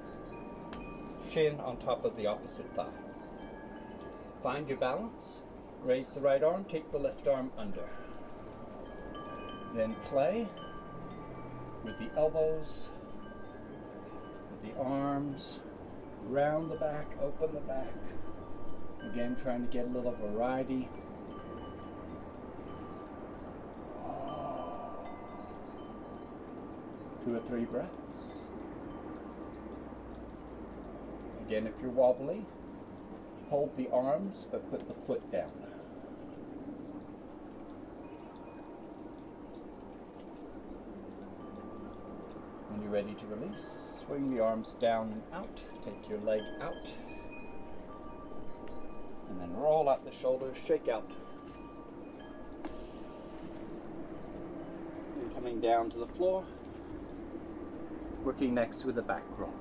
shin on top of the opposite thigh. Find your balance, raise the right arm, take the left arm under. Then play with the elbows, with the arms, round the back, open the back. Again, trying to get a little variety. 2 or 3 breaths. Again, if you're wobbly, hold the arms but put the foot down. When you're ready to release, swing the arms down and out, take your leg out, and then roll out the shoulders, shake out. And coming down to the floor, working next with the back roll.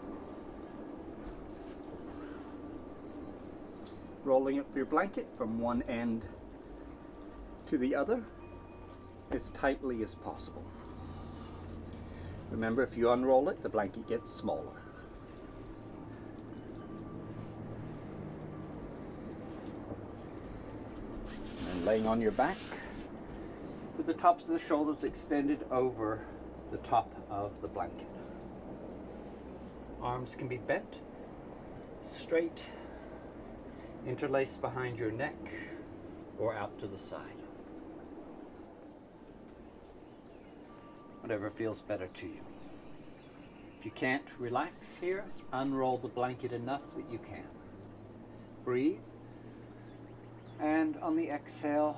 Rolling up your blanket from one end to the other as tightly as possible. Remember, if you unroll it, the blanket gets smaller. And laying on your back with the tops of the shoulders extended over the top of the blanket. Arms can be bent, straight, interlaced behind your neck, or out to the side. Whatever feels better to you. If you can't relax here, unroll the blanket enough that you can. Breathe. And on the exhale,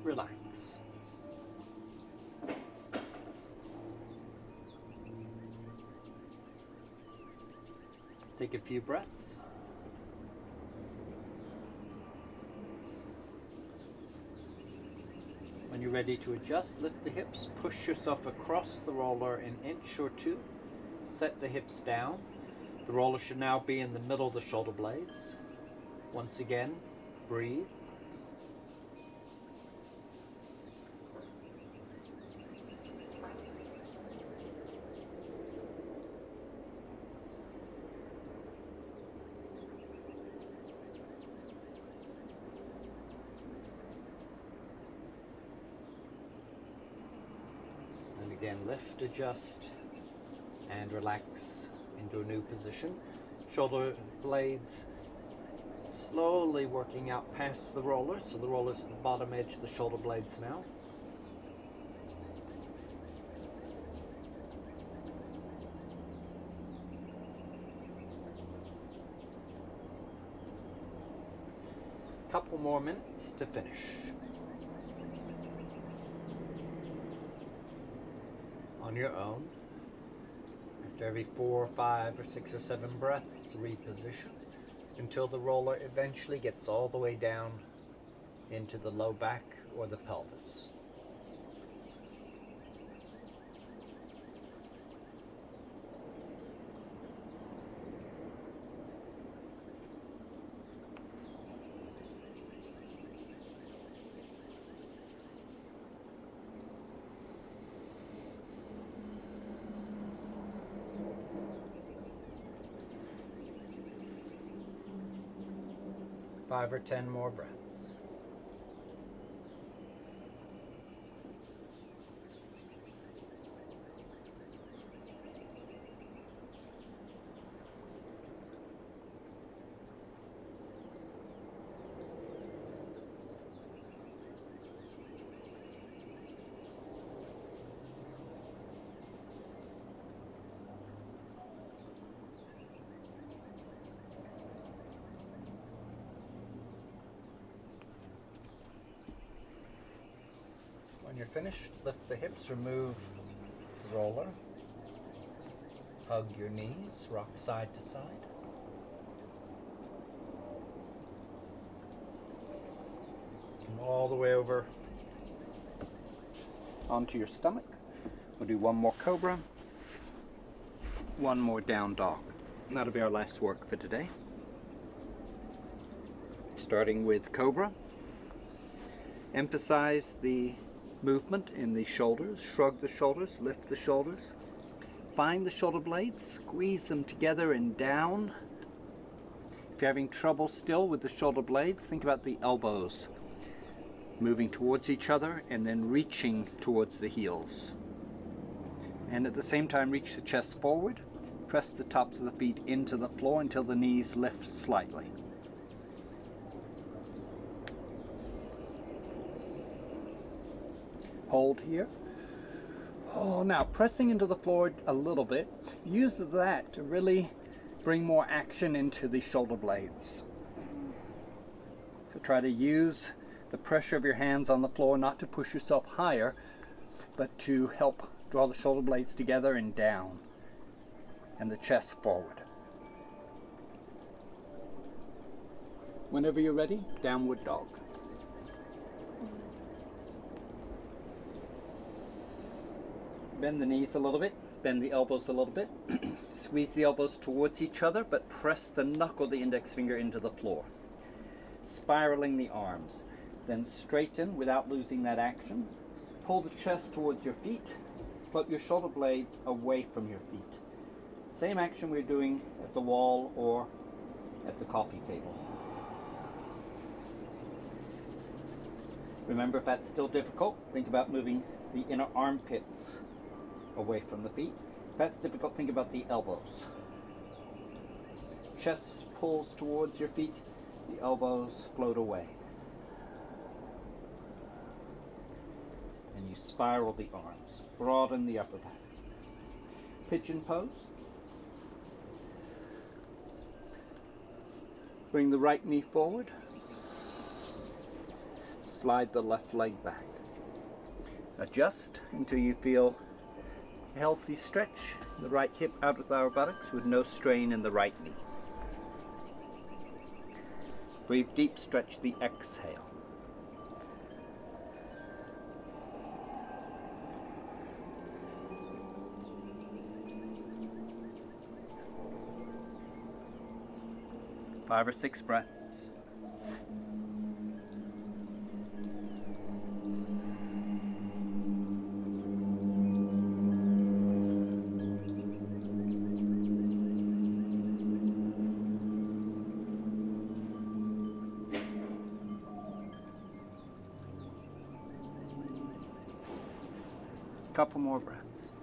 relax. Take a few breaths. When you're ready to adjust, lift the hips, push yourself across the roller an inch or two. Set the hips down. The roller should now be in the middle of the shoulder blades. Once again, breathe. lift, adjust, and relax into a new position. Shoulder blades slowly working out past the roller, so the roller's at the bottom edge of the shoulder blades now. Couple more minutes to finish. On your own, after every 4, 5, or 6, or 7 breaths, reposition until the roller eventually gets all the way down into the low back or the pelvis. Five or 10 more breaths. When you're finished, lift the hips, remove the roller, hug your knees, rock side to side. Come all the way over onto your stomach. We'll do one more Cobra, one more down dog. And that'll be our last work for today. Starting with Cobra. Emphasize the movement in the shoulders, shrug the shoulders, lift the shoulders. Find the shoulder blades, squeeze them together and down. If you're having trouble still with the shoulder blades, think about the elbows moving towards each other and then reaching towards the heels. And at the same time, reach the chest forward. Press the tops of the feet into the floor until the knees lift slightly. Hold here. Oh, now pressing into the floor a little bit. Use that to really bring more action into the shoulder blades. So try to use the pressure of your hands on the floor not to push yourself higher, but to help draw the shoulder blades together and down, and the chest forward. Whenever you're ready, downward dog. Bend the knees a little bit, bend the elbows a little bit. Squeeze the elbows towards each other, but press the knuckle of the index finger into the floor. Spiraling the arms. Then straighten without losing that action. Pull the chest towards your feet. Float your shoulder blades away from your feet. Same action we're doing at the wall or at the coffee table. Remember, if that's still difficult, think about moving the inner armpits away from the feet. If that's difficult, think about the elbows. Chest pulls towards your feet, the elbows float away. And you spiral the arms, broaden the upper back. Pigeon pose. Bring the right knee forward. Slide the left leg back. Adjust until you feel a healthy stretch. The right hip out of our buttocks with no strain in the right knee. Breathe deep, stretch the exhale. Five or six breaths. Couple more breaths.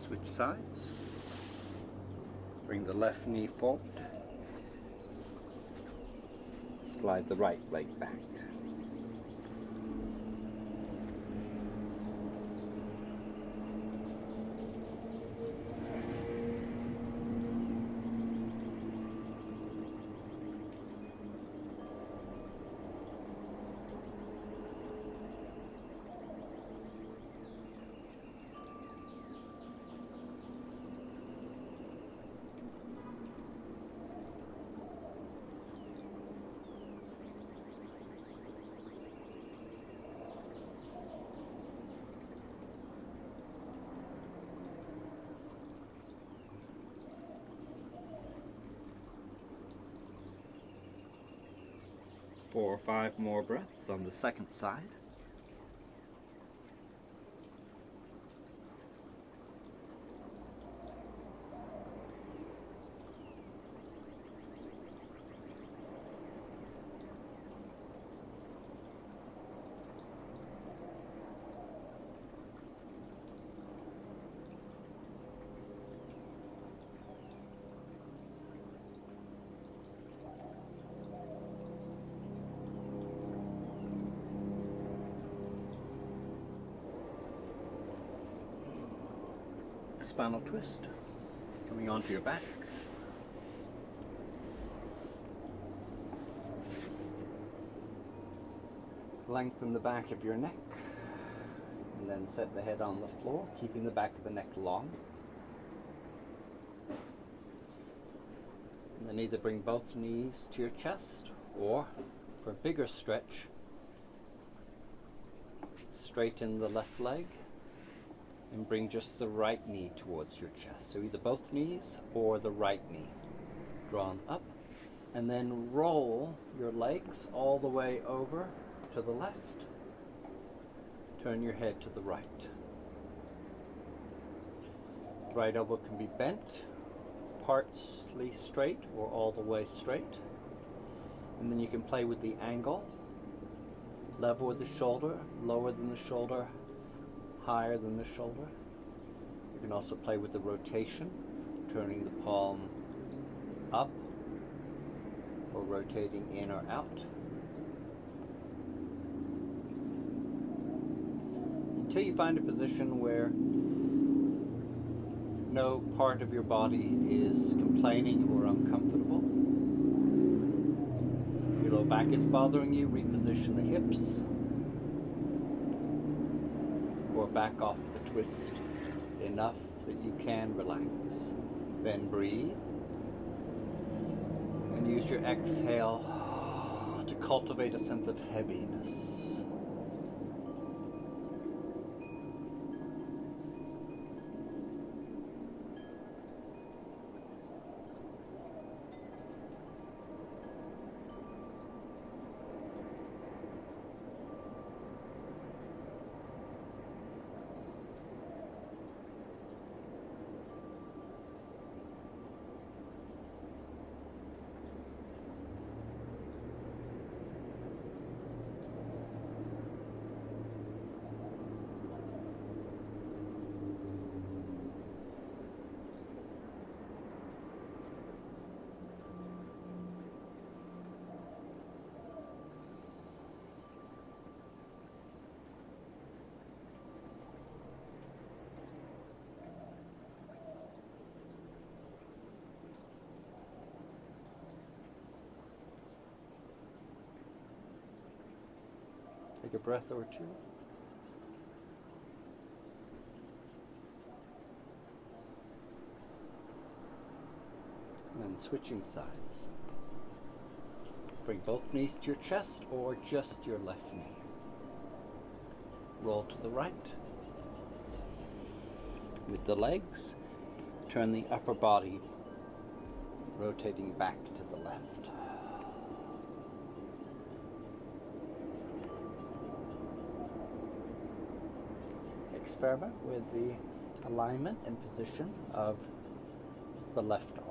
Switch sides. Bring the left knee forward. Slide the right leg back. Four or five more breaths on the second side. Spinal twist, coming onto your back. Lengthen the back of your neck, and then set the head on the floor, keeping the back of the neck long. And then either bring both knees to your chest, or for a bigger stretch, straighten the left leg and bring just the right knee towards your chest. So either both knees or the right knee drawn up, and then roll your legs all the way over to the left. Turn your head to the right. Right elbow can be bent, partly straight or all the way straight. And then you can play with the angle, level with the shoulder, lower than the shoulder, higher than the shoulder. You can also play with the rotation, turning the palm up or rotating in or out. Until you find a position where no part of your body is complaining or uncomfortable. Your low back is bothering you, reposition the hips, or back off the twist enough that you can relax. Then breathe and use your exhale to cultivate a sense of heaviness. Take a breath or two. And then switching sides. Bring both knees to your chest or just your left knee. Roll to the right. With the legs, turn the upper body, rotating back to the left. Experiment with the alignment and position of the left arm.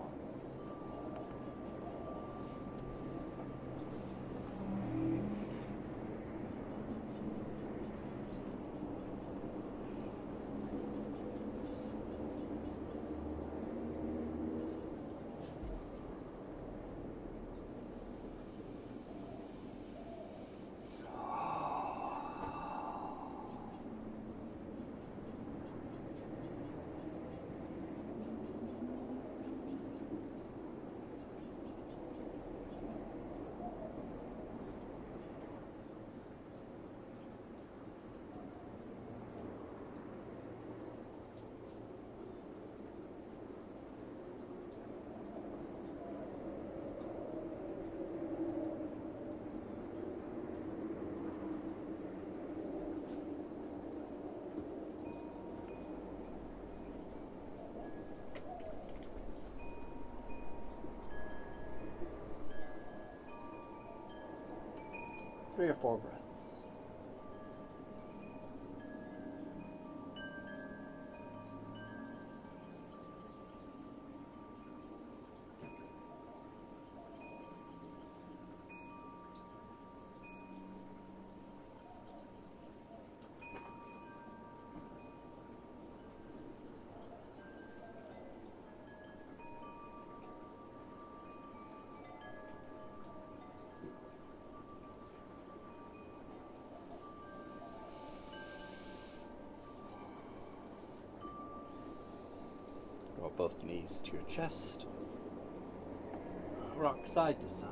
3 or 4 breaths. Draw both knees to your chest. Rock side to side.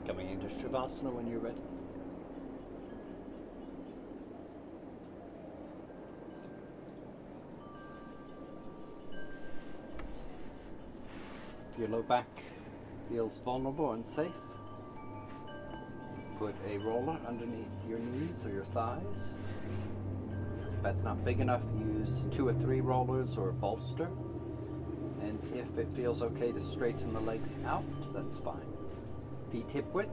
Coming into Shavasana when you're ready. If your low back feels vulnerable and safe, put a roller underneath your knees or your thighs. If that's not big enough, use 2 or 3 rollers or a bolster. And if it feels okay to straighten the legs out, that's fine. Feet hip width.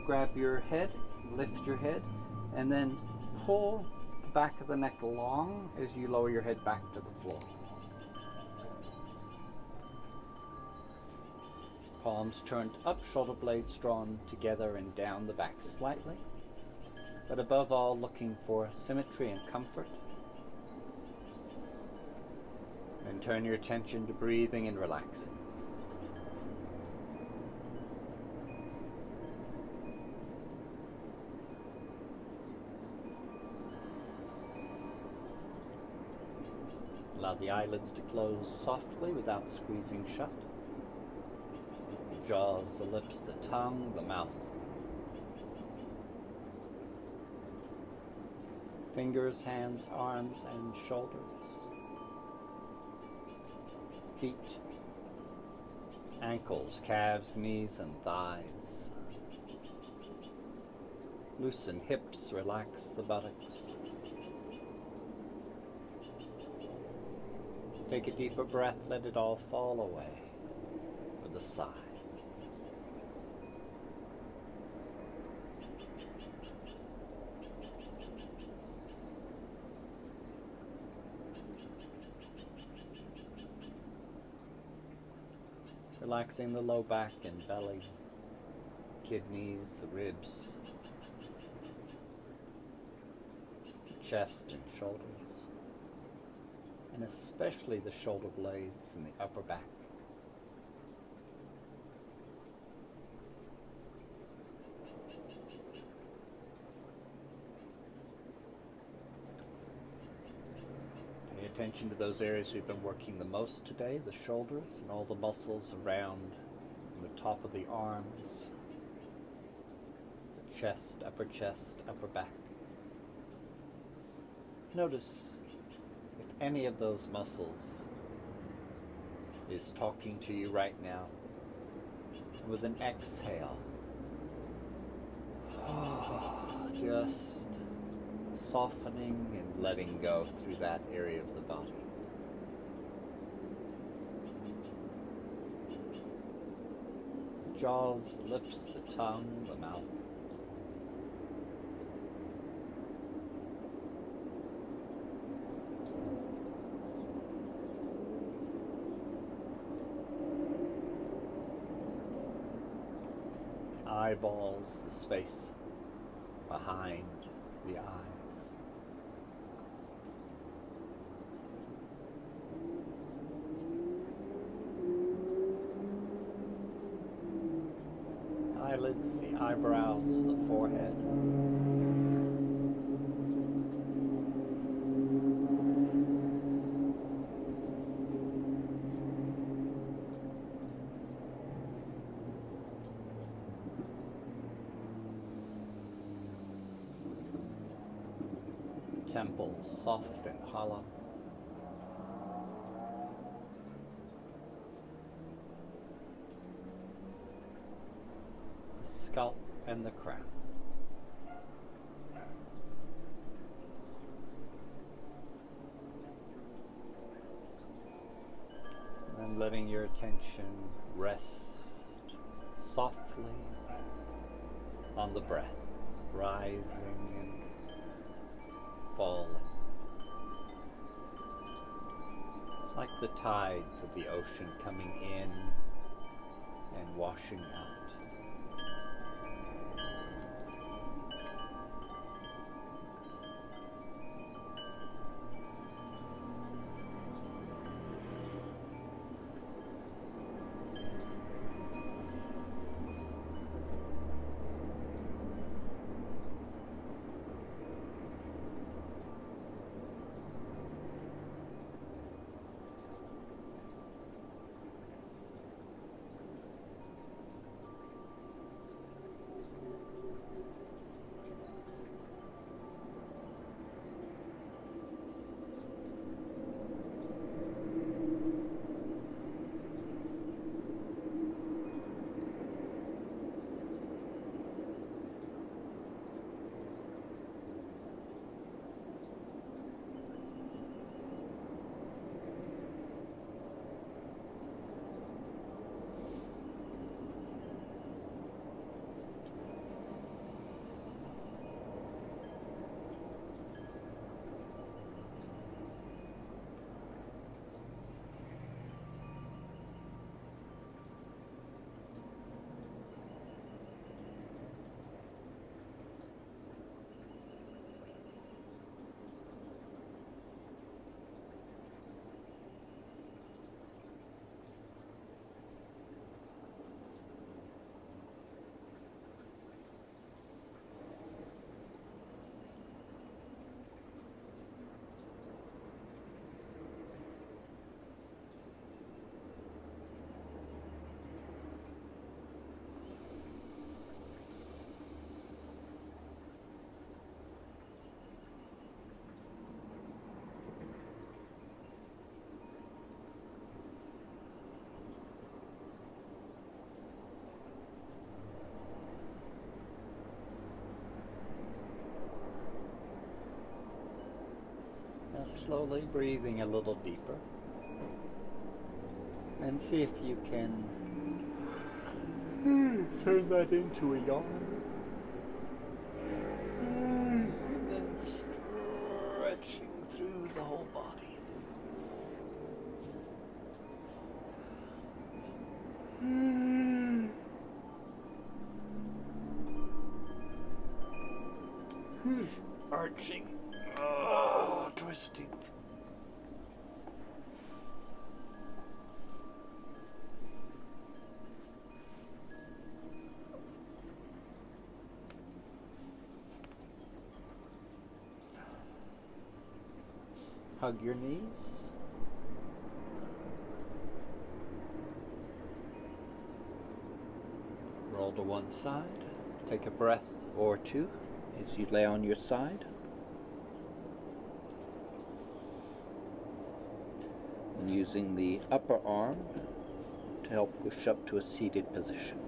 Grab your head, lift your head, and then pull the back of the neck long as you lower your head back to the floor. Palms turned up, shoulder blades drawn together and down the back slightly, but above all looking for symmetry and comfort. And turn your attention to breathing and relaxing. Allow the eyelids to close softly without squeezing shut. The jaws, the lips, the tongue, the mouth. Fingers, hands, arms, and shoulders. Feet, ankles, calves, knees, and thighs. Loosen hips, relax the buttocks. Take a deeper breath, let it all fall away with a sigh. Relaxing the low back and belly, kidneys, the ribs, chest and shoulders, and especially the shoulder blades and the upper back. Pay attention to those areas we've been working the most today, the shoulders and all the muscles around the top of the arms, the chest, upper back. Notice if any of those muscles is talking to you right now. With an exhale, just softening and letting go through that area of the body. The jaws, the lips, the tongue, the mouth. Eyeballs, the space behind the eyes. Eyelids, the eyebrows, the forehead. Temples soft and hollow. The scalp and the crown. And then letting your attention rest softly on the breath, rising and falling, like the tides of the ocean coming in and washing out. Now slowly breathing a little deeper, and see if you can turn that into a yawn. And then stretching through the whole body. Arching. Twisting. Hug your knees. Roll to one side. Take a breath or two as you lay on your side. And using the upper arm to help push up to a seated position.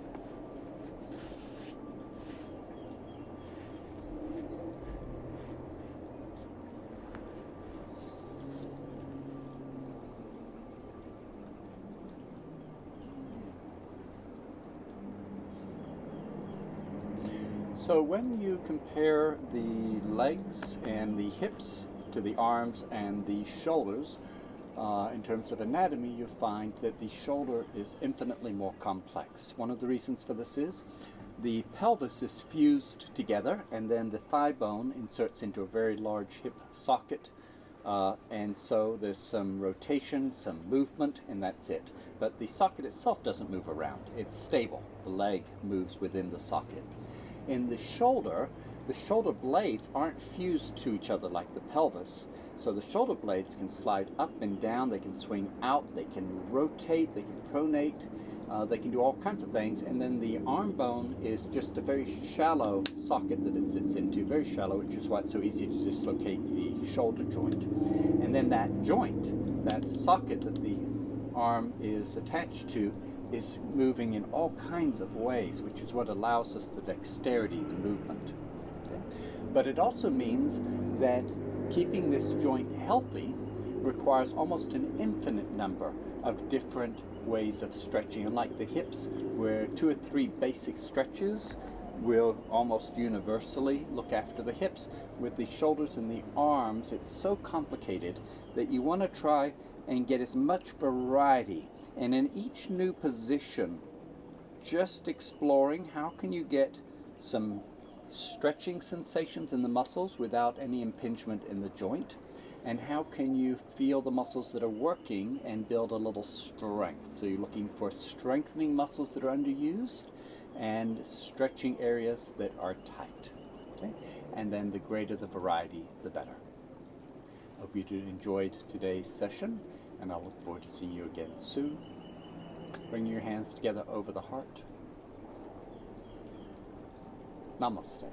So when you compare the legs and the hips to the arms and the shoulders, in terms of anatomy, you find that the shoulder is infinitely more complex. One of the reasons for this is the pelvis is fused together, and then the thigh bone inserts into a very large hip socket, and so there's some rotation, some movement, and that's it. But the socket itself doesn't move around. It's stable. The leg moves within the socket. In the shoulder blades aren't fused to each other like the pelvis. So the shoulder blades can slide up and down, they can swing out, they can rotate, they can pronate, they can do all kinds of things. And then the arm bone is just a very shallow socket that it sits into, very shallow, which is why it's so easy to dislocate the shoulder joint. And then that joint, that socket that the arm is attached to, is moving in all kinds of ways, which is what allows us the dexterity, the movement. Okay? But it also means that keeping this joint healthy requires almost an infinite number of different ways of stretching. Unlike the hips, where 2 or 3 basic stretches will almost universally look after the hips, with the shoulders and the arms, it's so complicated that you want to try and get as much variety. And in each new position, just exploring how can you get some stretching sensations in the muscles without any impingement in the joint, and how can you feel the muscles that are working and build a little strength. So you're looking for strengthening muscles that are underused and stretching areas that are tight. Okay? And then the greater the variety, the better. Hope you enjoyed today's session, and I look forward to seeing you again soon. Bring your hands together over the heart. Namaste.